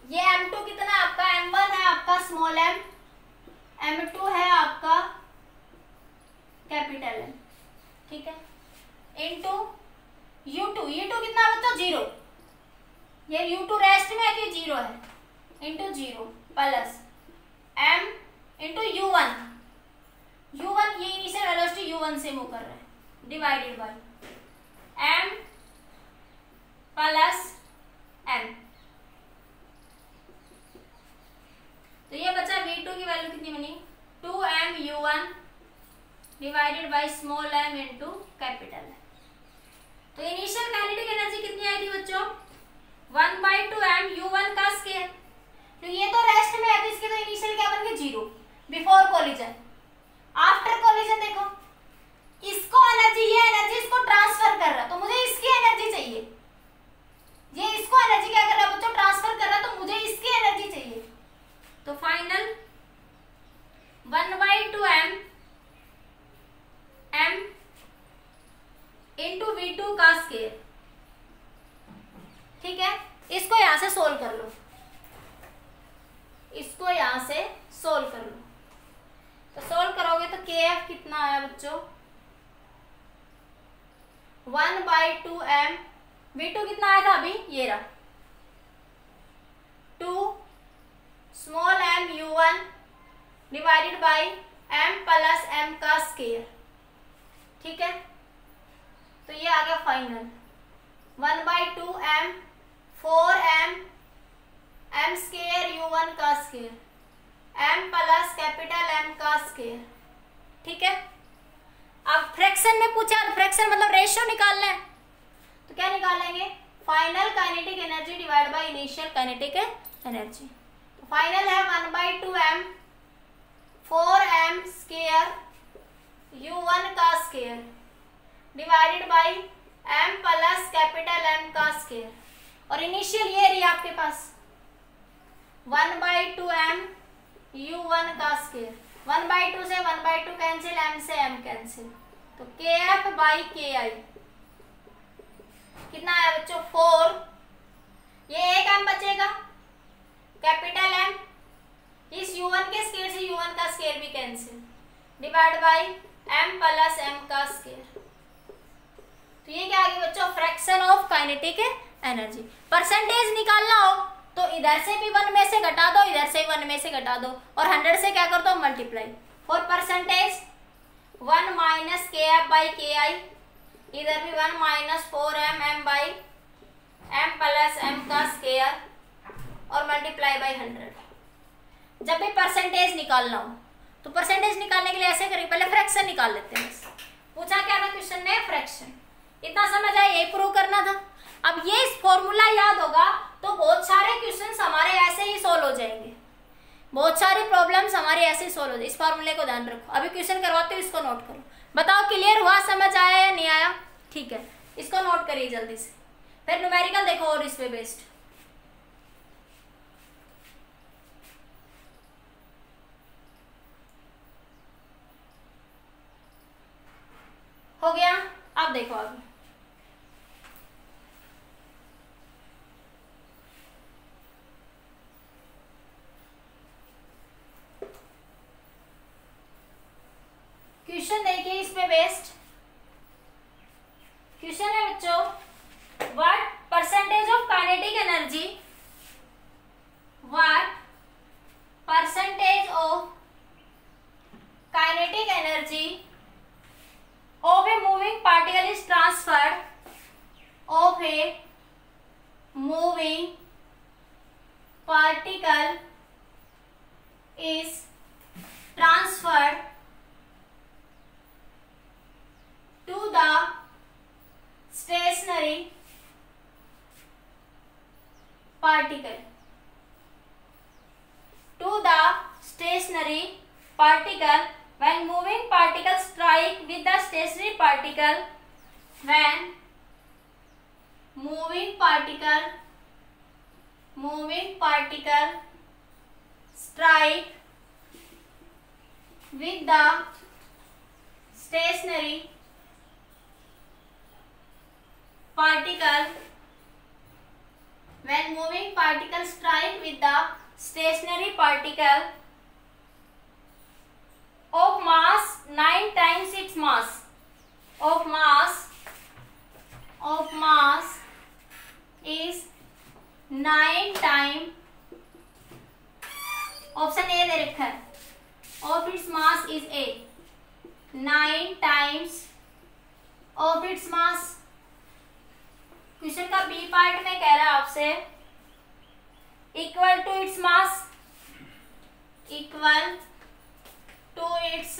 ये m2 कितना है आपका? m1 है आपका स्मॉल m, m2 है आपका कैपिटल M। ठीक है, इनटू u2, u2 कितना बच्चों? 0। ये u2 रेस्ट में है कि 0 है, into 0 plus m into u1। u1 ये इनिशियल वेलोसिटी u1 से मूव कर रहा है, divided by m plus m। तो ये बचा v2 की वैल्यू कितनी बनी? 2m u1 divided by small m into capital M। तो इनिशियल काइनेटिक एनर्जी कितनी आई थी बच्चों? 1/2m u1 का स्क्वायर। तो ये तो रेस्ट में है, तो इसके तो इनिशियल क्या बन गया? 0 बिफोर कोलिजन। आफ्टर कोलिजन देखो, इसको एनर्जी, ये एनर्जी इसको ट्रांसफर कर रहा है, तो मुझे इसकी एनर्जी चाहिए। ये इसको एनर्जी क्या कर रहा है बच्चों? ट्रांसफर कर रहा है, तो मुझे इसकी एनर्जी चाहिए। तो final 1/2m m into v2 का स्क्वायर। ठीक है, इसको यहां से सोल्व कर लो, इसको यहां से सोल्व कर लो। तो सोल्व करोगे तो kf कितना आया बच्चों? 1/2m, v2 कितना आया था अभी? ये रहा 2 small m u1 divided by m plus m का स्क्वायर। ठीक है, तो ये आ गया final 1/2m 4m m square u1 का square m plus capital M का स्क्वायर। ठीक है, अब फ्रैक्शन में पूछा, फ्रैक्शन मतलब रेशियो निकालना है, तो क्या निकालेंगे? Final kinetic energy divide by initial kinetic energy. तो फाइनल है 1/2m 4m स्क्वायर u1 का square divided by m plus capital M का स्क्वायर, और इनिशियल ये रही आपके पास 1/2m u1 का स्क्वायर। 1/2 से 1/2 कैंसिल, m से m कैंसिल, तो kf बाई ki कितना है बच्चों? 4। ये एक m बचेगा, कैपिटल M, इस u1 के स्क्वायर से u1 का स्क्वायर भी cancel, divide by m plus m का स्क्वायर। तो ये क्या आ गया बच्चों? Fraction of kinetic energy. Percentage निकालना हो तो इधर से भी 1 में से घटा दो, इधर से 1 में से घटा दो, और 100 से क्या कर दो? Multiply. For percentage 1 minus kf by ki, इधर भी 1 minus 4m m by m plus m का स्क्वायर और मल्टीप्लाई बाई 100। जब भी परसेंटेज निकालना हो तो परसेंटेज निकालने के लिए ऐसे करिए, पहले फ्रैक्शन निकाल लेते हैं। पूछा क्या था क्वेश्चन में? फ्रैक्शन। इतना समझ आया, ये प्रूव करना था। अब ये फॉर्मूला याद होगा तो बहुत सारे क्वेश्चंस हमारे ऐसे ही सोल्व हो जाएंगे, बहुत सारी प्रॉब्लम्स हमारी ऐसे ही सोल्व हो जाएगी। इस फॉर्मूले को ध्यान रखो। अभी क्वेश्चन करवाते हो, इसको नोट करो, बताओ क्लियर हुआ, समझ आया या नहीं आया? ठीक है, इसको नोट करिए जल्दी से। फिर न्यूमेरिकल देखो और इस पे बेस्ड हो गया। अब देखो आगे, क्वेश्चन देखिए इस पे बेस्ड क्वेश्चन है बच्चों, what percentage of kinetic energy, what percentage of kinetic energy of a moving particle is transferred, of a moving particle is transferred to the stationary particle, to the stationary particle when moving particles strike with the stationary particle, when moving particle strike with the stationary particle, when moving particles strike with the stationary particle of mass 9 times its mass, of mass is 9 times, option A दे रखा है, of its mass is a, 9 times of its mass। Question का B part में कह रहा है आपसे equal to its mass, equal to its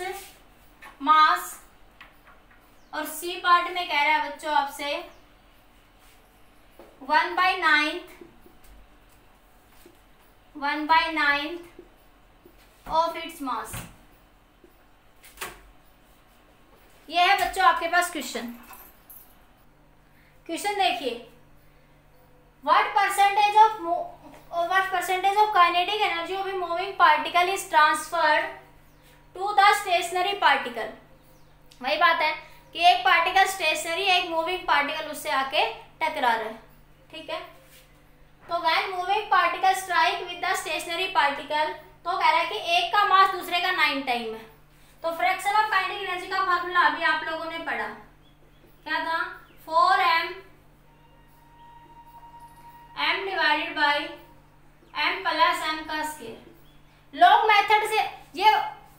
mass, और सी पार्ट में कह रहा है बच्चों आपसे 1/9 ऑफ इट्स मास। ये है बच्चों आपके पास क्वेश्चन। क्वेश्चन देखिए, what percentage of kinetic energy of a moving particle is transferred to the stationary particle. वही बात है कि एक पार्टिकल स्टेशनरी, एक मूविंग पार्टिकल उससे आके टकरा रहा है, ठीक है। तो when moving particle strike with the stationary particle, तो कह रहा है कि एक का मास दूसरे का 9 टाइम है। तो फ्रैक्शन ऑफ काइनेटिक एनर्जी का फार्मूला अभी आप लोगों ने पढ़ा, क्या था? 4m divided by m plus m का स्क्वायर। लॉग मेथड से, ये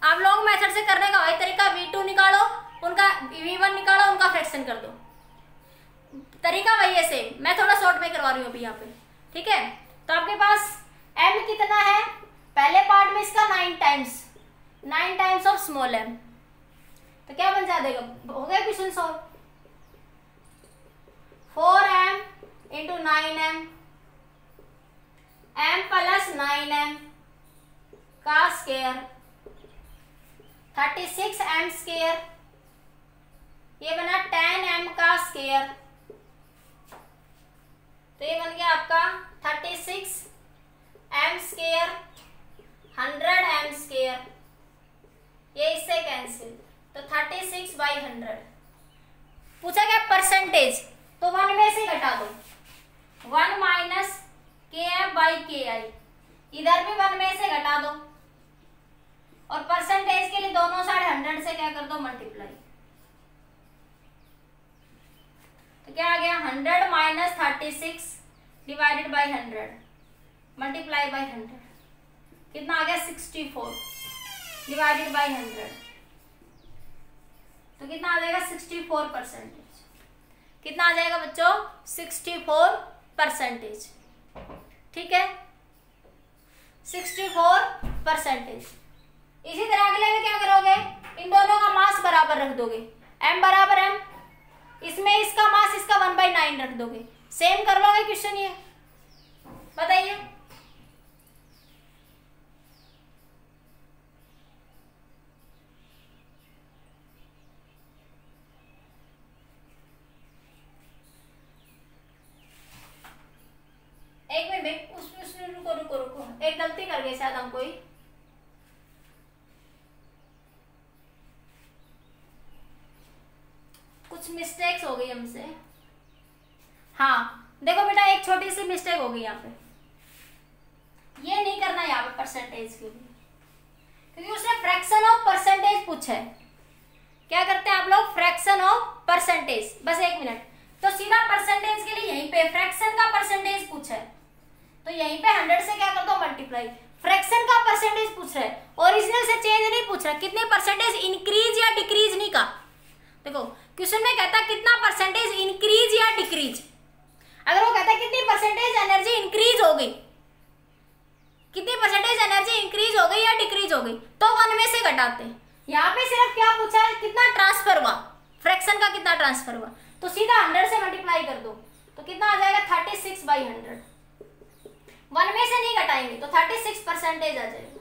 आप लॉन्ग मेथड से करने का वही तरीका, V2 निकालो, उनका V1 निकालो, उनका फ्रैक्शन कर दो, तरीका वही है सेम। मैं थोड़ा शॉर्ट में करवा रही हूँ अभी यहाँ पे, ठीक है। तो आपके पास m कितना है, पहले पार्ट में इसका 9 टाइम्स ऑफ स्मॉल m, तो क्या बन जाएगा? हो गया question solve. 4m into 9m, m plus 9m का स्क्वायर 36m स्क्वायर, ये बना 10m का स्क्वायर, तो ये बन गया आपका 36m स्क्वायर 100m स्क्वायर, ये इससे कैंसिल, तो 36/100। पूछा क्या परसेंटेज, तो 1 में से घटा दो, 1 माइनस KF/KI, इधर भी 1 में से घटा दो, और परसेंटेज के लिए दोनों साइड 100 से क्या कर दो, मल्टीप्लाई। तो क्या आ गया? 100 minus 36 divided by 100 multiply by 100, कितना आ गया? 64 डिवाइडेड बाई 100, तो कितना आ जाएगा? 64%। कितना आ जाएगा बच्चों? 64%, ठीक है, 64%। इसी तरह अगले में क्या करोगे? इन दोनों का मास बराबर रख दोगे, m बराबर m, इसमें इसका मास इसका 1/9 रख दोगे, सेम कर लोगे क्वेश्चन ये, बताइए। एक मिनट उसमें रुको रुको रुको, एक गलती कर गए शायद हम कोई। कुछ मिस्टेक्स हो गई हमसे। हाँ देखो बेटा, एक छोटी सी मिस्टेक हो गई यहाँ पे, ये नहीं करना यहाँ पे परसेंटेज के लिए, क्योंकि उसने फ्रैक्शन ऑफ परसेंटेज पूछा है। क्या करते हैं आप लोग, फ्रैक्शन ऑफ परसेंटेज। बस एक मिनट, तो सीधा परसेंटेज के लिए यहीं पे फ्रैक्शन का परसेंटेज पूछा है, तो यहीं पे 100 से क्या कर दो मल्टीप्लाई। फ्रैक्शन का परसेंटेज पूछ रहा है, ओरिजिनल से चेंज नहीं पूछ रहा, कितने परसेंटेज इंक्रीज या डिक्रीज नहीं का। देखो क्वेश्चन में कहता है कितना परसेंटेज इंक्रीज या डिक्रीज, अगर वो कहता है कितनी परसेंटेज एनर्जी इंक्रीज हो गई, कितनी परसेंटेज एनर्जी इंक्रीज हो गई या डिक्रीज हो गई, तो 1 में से घटाते हैं। यहाँ पे सिर्फ क्या पूछा है, कितना ट्रांसफर हुआ, फ्रैक्शन का कितना ट्रांसफर हुआ, तो सीधा 100 से मल्टीप्लाई कर दो, तो कितना आ जाएगा 36/100। 1 में से नहीं घटाएंगे तो 36 परसेंटेज आ जाएगा,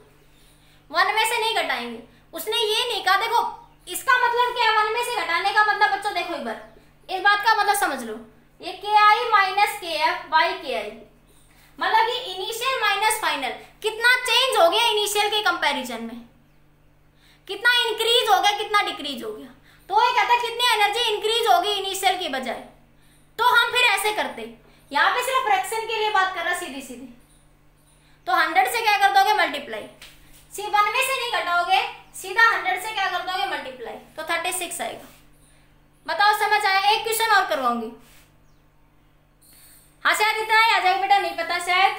1 में से नहीं घटाएंगे। उसने ये नहीं कहा, देखो इसका मतलब क्या है, 1 में से घटाने का मतलब बच्चों देखो एक बार इस बात का मतलब समझ लो, ये KI minus KF by KI, मतलब कि इनिशियल माइनस फाइनल, कितना चेंज हो गया इनिशियल के कंपैरिजन में, कितना इंक्रीज हो गया कितना डिक्रीज हो गया। तो ये कहता है कितनी एनर्जी इंक्रीज होगी इनिशियल की बजाय, तो हम फिर ऐसे करते, यहाँ पे सिर्फ फ्रैक्शन के लिए बात कर रहा सीधी सीधी, तो 100 से क्या कर दोगे मल्टीप्लाई, 1 में से नहीं घटाओगे, सीधा 100 से क्या कर दोगे मल्टीप्लाई, तो 36 आएगा। बताओ समझ आया। एक क्वेश्चन और करवाऊंगी। हाँ शायद इतना ही आ जाएगा बेटा, नहीं पता शायद।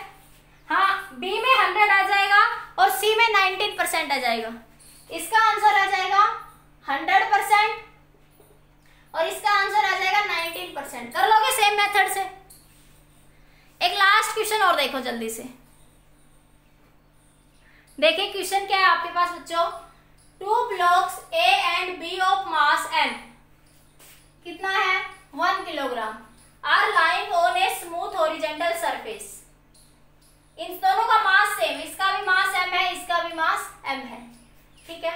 हाँ बी में 100 आ जाएगा और सी में 19% आ जाएगा। इसका आंसर आ जाएगा 100% और इसका आंसर आ जाएगा 19%। कर लोगे सेम मेथड से। एक लास्ट क्वेश्चन और देखो जल्दी से, देखिए क्वेश्चन क्या है आपके पास बच्चों। 2 blocks A and B of mass m, कितना है 1 kilogram, are lying on a smooth horizontal surface. इन दोनों का मास सेम, इसका भी मास m है, इसका भी मास m है, ठीक है।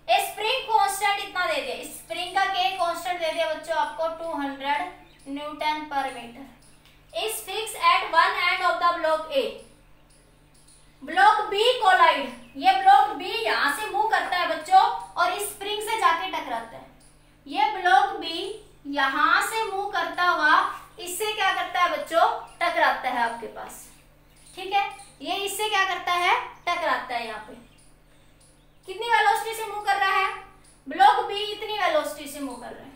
ए स्प्रिंग कांस्टेंट इतना दे दिया, स्प्रिंग का K कांस्टेंट दे दिया बच्चों आपको 200 newton per metre. Is fix at one end of the block A। Block B collide, ये ब्लॉक B यहां से मूव करता है बच्चों और इस स्प्रिंग से जाके टकराता है। ये ब्लॉक B यहां से मूव करता हुआ इससे क्या करता है बच्चों, टकराता है आपके पास, ठीक है। ये इससे क्या करता है, टकराता है। यहाँ पे कितनी वेलोसिटी से मूव कर रहा है, ब्लॉक B इतनी वेलोसिटी से मूव कर रहा है।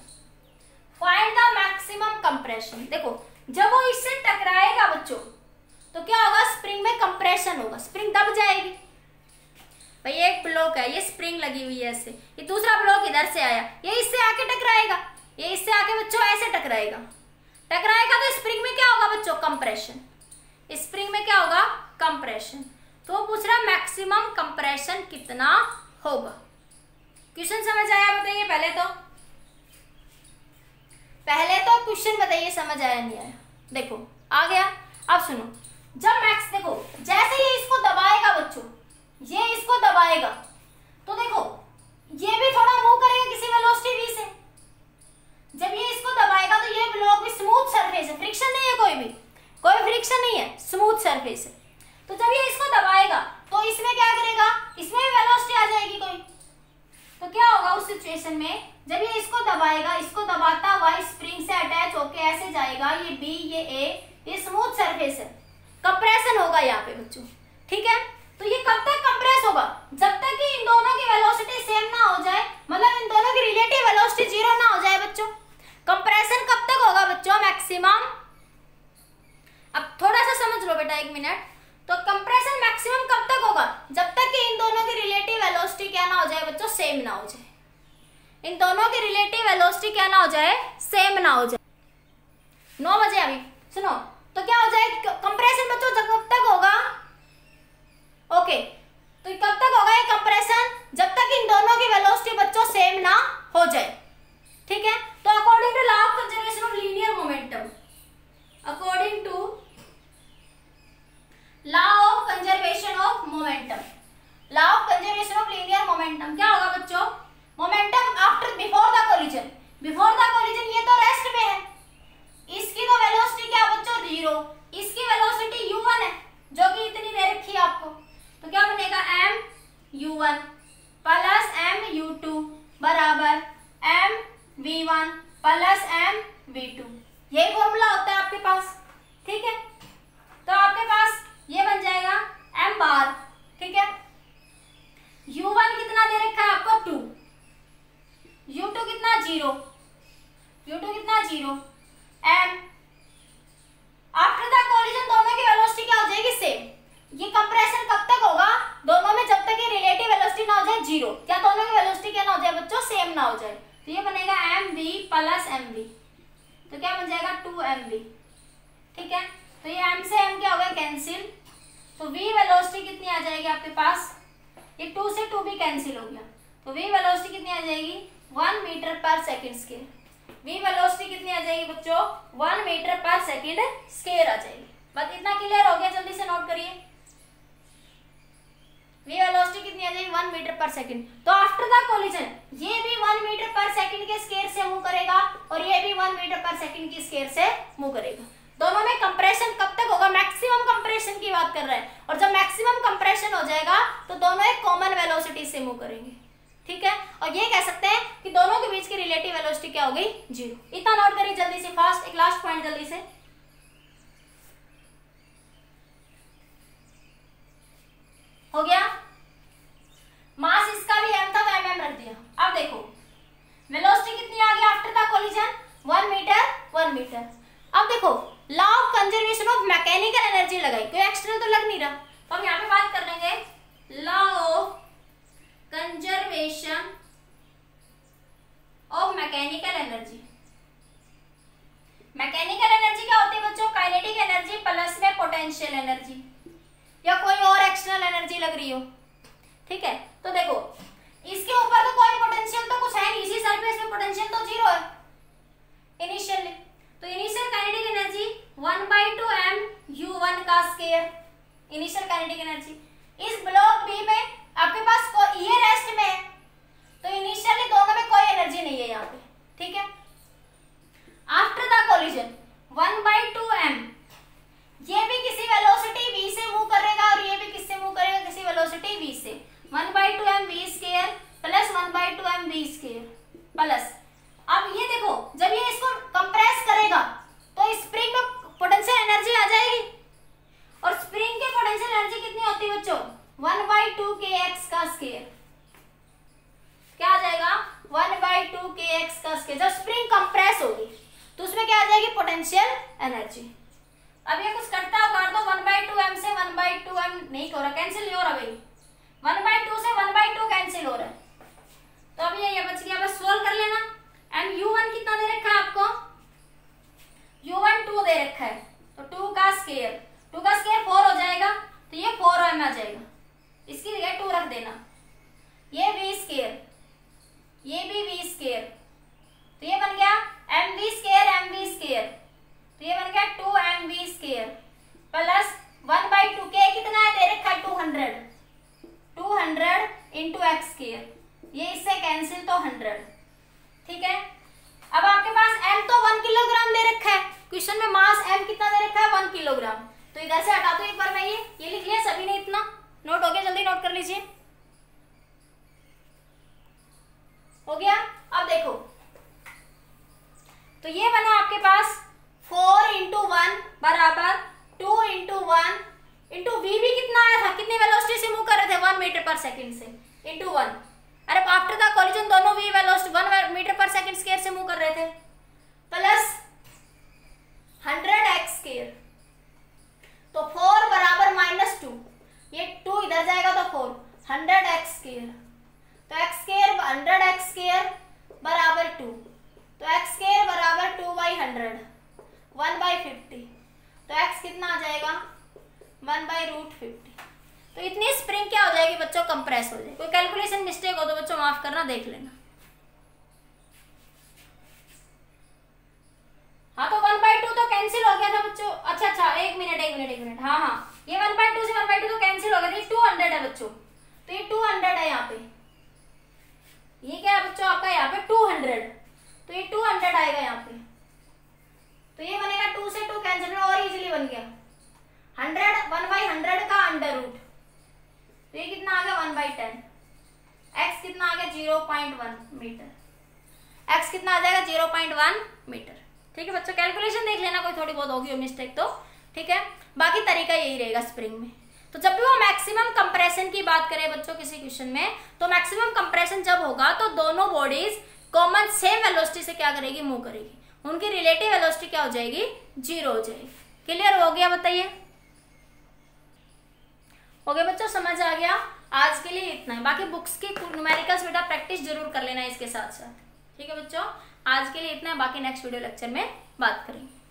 Find the maximum compression. देखो जब वो इससे टकराएगा बच्चों तो क्या होगा, स्प्रिंग में कंप्रेशन होगा, स्प्रिंग दब जाएगी। भाई एक ब्लॉक है, ये स्प्रिंग लगी हुई है ऐसे, ये दूसरा ब्लॉक इधर से आया, ये इससे आके टकराएगा, ये इससे आके बच्चों ऐसे टकराएगा, टकराएगा तो स्प्रिंग में क्या होगा बच्चों, कंप्रेशन। स्प्रिंग में क्या होगा, कंप्रेशन। तो पूछ रहा मैक्सिमम कंप्रेशन कितना होगा। क्वेश्चन समझ आया बताइए। पहले तो क्वेश्चन बताइए समझ आया नहीं आया। देखो आ गया। अब सुनो, जब मैक्स देखो जैसे ये इसको दबाएगा बच्चों, ये इसको दबाएगा तो देखो ये भी थोड़ा मूव करेगा किसी वेलोसिटी v से। जब ये इसको दबाएगा तो ये ब्लॉक भी स्मूथ सरफेस है, फ्रिक्शन नहीं है, कोई फ्रिक्शन नहीं है, स्मूथ सरफेस है। तो जब ये इसको दबाएगा तो इसमें क्या करेगा, इसमें भी वेलोसिटी आ जाएगी कोई। तो क्या होगा उस सिचुएशन में, जब ये इसको दबाएगा, इसको दबाता हुआ स्प्रिंग से अटैच होके ऐसे जाएगा, ये B ये A, ये स्मूथ सरफेस है, कंप्रेशन होगा यहाँ पे बच्चों, ठीक है। तो ये कब तक कंप्रेस होगा, जब तक कि इन दोनों की वेलोसिटी सेम ना हो जाए, मतलब इन दोनों की रिलेटिव वेलोसिटी 0 ना हो जाए बच्चों। कंप्रेशन कब तक होगा बच्चों, मैक्सिमम। अब थोड़ा सा समझ लो बेटा, 1 मिनट। तो कंप्रेशन मैक्सिमम कब तक होगा, जब तक कि इन दोनों की रिलेटिव वेलोसिटी क्या ना हो जाए बच्चों, सेम ना हो जाए। इन दोनों की रिलेटिव वेलोसिटी क्या ना हो जाए, सेम ना हो जाए। 9 बजे अभी सुनो, तो क्या हो जाए कंप्रेशन बच्चों, कब तक होगा, ओके। तो कब तक होगा ये कंप्रेशन, जब तक इन दोनों की वेलोसिटी बच्चों सेम ना हो जाए, ठीक है। तो अकॉर्डिंग टू लॉ यही फॉर्मूला होता है आपके पास, ठीक है। तो आपके पास ये बन जाएगा m बार, ठीक है। u1 कितना दे रखा है आपको 2, u2 कितना 0, u2 कितना 0, m आफ्टर द कोलिजन दोनों की वेलोसिटी क्या हो जाएगी सेम। ये कंप्रेशन कब तक होगा, दोनों में जब तक ये रिलेटिव वेलोसिटी ना हो जाए 0, या दोनों की वेलोसिटी क्या ना हो जाए बच्चों सेम ना हो जाए। तो ये बनेगा mv प्लस mv, तो क्या बन जाएगा 2mv, ठीक है। तो ये m से m क्या हो गया कैंसिल, तो v वेलोसिटी कितनी आ जाएगी आपके पास, ये 2 से 2 भी कैंसिल हो गया, तो v वेलोसिटी कितनी आ जाएगी 1 मीटर पर सेकंड स्क्वायर। v वेलोसिटी कितनी आ जाएगी बच्चों 1 मीटर पर सेकंड स्क्वायर आ जाएगी। बस इतना क्लियर हो गया, जल्दी से नोट करिए। v वेलोसिटी कितनी आ जाएगी 1 मीटर पर सेकंड। तो आफ्टर द कोलिजन ये भी 1 मीटर पर सेकंड के स्क्वायर से मूव करेगा और ये भी 1 मीटर पर सेकंड की स्क्वायर से मूव करेगा। दोनों में कंप्रेशन कब तक होगा, मैक्सिमम कंप्रेशन की बात कर रहे हैं, और जब मैक्सिमम कंप्रेशन हो जाएगा तो दोनों एक कॉमन वेलोसिटी से मूव करेंगे, ठीक है। और ये कह सकते हैं कि दोनों के बीच की रिलेटिव वेलोसिटी क्या हो गई 0। इतना नोट करिए जल्दी से, फास्ट एक लास्ट पॉइंट जल्दी से। हो गया, मास इसका भी m था तो mm रख दिया। अब देखो वेलोसिटी कितनी आ गई आफ्टर द कोलिजन 1 मीटर। अब देखो law of conservation of mechanical energy लगाई, कोई एक्सटर्नल तो लग नहीं रहा, तो हम यहाँ पे बात कर लेंगे law of conservation of mechanical energy. Mechanical energy क्या होती है बच्चों, काइनेटिक एनर्जी प्लस में पोटेंशियल एनर्जी या कोई और एक्सटर्नल एनर्जी लग रही हो, ठीक है। तो देखो इसके ऊपर तो कोई पोटेंशियल तो कुछ है नहीं, इसी सरफेस में पोटेंशियल तो 0 है इनिशियली। तो initial kinetic energy 1/2 m u1 का स्क्वायर, इनिशियल काइनेटिक एनर्जी। इस ब्लॉक बी में आपके पास ये रेस्ट में है, तो इनिशियली दोनों में कोई एनर्जी नहीं है यहाँ पे, ठीक है। आफ्टर द कोलिजन 1/2 m, ये भी किसी वेलोसिटी v से मूव करेगा और ये भी किससे मूव करेगा, किसी वेलोसिटी v से। 1/2 m v square plus 1/2 m v square plus, अब ये देखो जब ये इसको कंप्रेस करेगा तो स्प्रिंग में पोटेंशियल एनर्जी आ जाएगी, और स्प्रिंग के पोटेंशियल एनर्जी कितनी होती है बच्चों 1/2 kx का स्क्वायर। क्या आ जाएगा 1/2 kx का स्क्वायर। जब स्प्रिंग कंप्रेस होगी तो उसमें क्या आ जाएगी पोटेंशियल एनर्जी। अब ये कुछ कटता है, काट दो 1/2 m से 1/2 m नहीं हो रहा, कैंसिल नहीं हो रहा भाई, 1/2 से 1/2 कैंसिल हो रहा है, तो अब ये बच गया, बस सोल्व कर लेना। m u1 कितना दे रखा है आपको, u1 2 दे रखा है, तो 2 का स्क्वायर 4 हो जाएगा, तो ये 4m आ जाएगा, इसकी जगह 2 रख देना। ये v स्क्वायर, ये भी v स्क्वायर, तो ये बन गया mv स्क्वायर, तो ये बन गया 2mv स्क्वायर प्लस 1/2 k कितना है दे रखा है 200 इंटू एक्स स्क्वायर, ये इससे कैंसिल तो 100, ठीक है। अब आपके पास m तो 1 किलोग्राम दे रखा है, क्वेश्चन में मास m कितना दे रखा है 1 किलोग्राम, तो इधर से हटा दो एक बार, मैं ये लिख लिया सभी ने, इतना नोट हो गया, जल्दी नोट कर लीजिए। हो गया। अब देखो तो ये बना आपके पास 4 × 1 बराबर 2 × 1 इंटू v भी कितना आया था, कितनी वेलोसिटी से मूव कर रहे थे 1 मीटर पर सेकंड से, इंटू 1। अरे आफ्टर द कोलिजन दोनों v वेलोसिटी 1 मीटर पर सेकंड स्क्वायर से मूव कर रहे थे, प्लस 100x स्क्वायर, तो 4 बराबर -2, ये 2 इधर जाएगा तो 4, 100x स्क्वायर, तो x स्क्वायर 100x स्क्वायर बराबर 2, तो x स्क्वायर बराबर 2/100 1/50, तो x कितना आ जाएगा 1/√50। तो इतनी स्प्रिंग क्या हो जाएगी बच्चों कंप्रेस हो जाएगी। कोई कैलकुलेशन मिस्टेक हो तो बच्चों माफ करना, देख लेना। हाँ तो 1/2 तो कैंसिल हो गया था बच्चों, अच्छा एक मिनट, हाँ ये 1/2 से 1/2 तो कैंसिल हो गया था, 200 है बच्चों, तो ये 200 है यहाँ पे, ये क्या है बच्चों आपका यहाँ पे 200, तो ये 200 आएगा यहाँ पे, तो ये बनेगा 2 से 2 कैंसिल और इजीली बन गया 100, 1/100 का अंडर रूट, तो ये कितना आ गया 1/10, x कितना आ गया 0.1 मीटर, x कितना आ जाएगा 0.1 मीटर। ठीक है बच्चों, कैलकुलेशन देख लेना, कोई थोड़ी बहुत होगी हो मिस्टेक तो, ठीक है। बाकी तरीका यही रहेगा स्प्रिंग में। तो जब भी वो मैक्सिमम कंप्रेशन की बात करें बच्चों किसी क्वेश्चन में, तो मैक्सिमम कंप्रेशन जब होगा तो दोनों बॉडीज कॉमन सेम वेलोसिटी से क्या करेगी, मूव करेगी, उनकी रिलेटिव वेलोसिटी क्या हो जाएगी, 0 हो जाएगी। क्लियर हो गया, बताइए हो गया बच्चों, समझ आ गया। आज के लिए इतना है, बाकी बुक्स के न्यूमेरिकल्स बेटा प्रैक्टिस जरूर कर लेना इसके साथ साथ, ठीक है बच्चों। आज के लिए इतना है, बाकी नेक्स्ट वीडियो लेक्चर में बात करेंगे।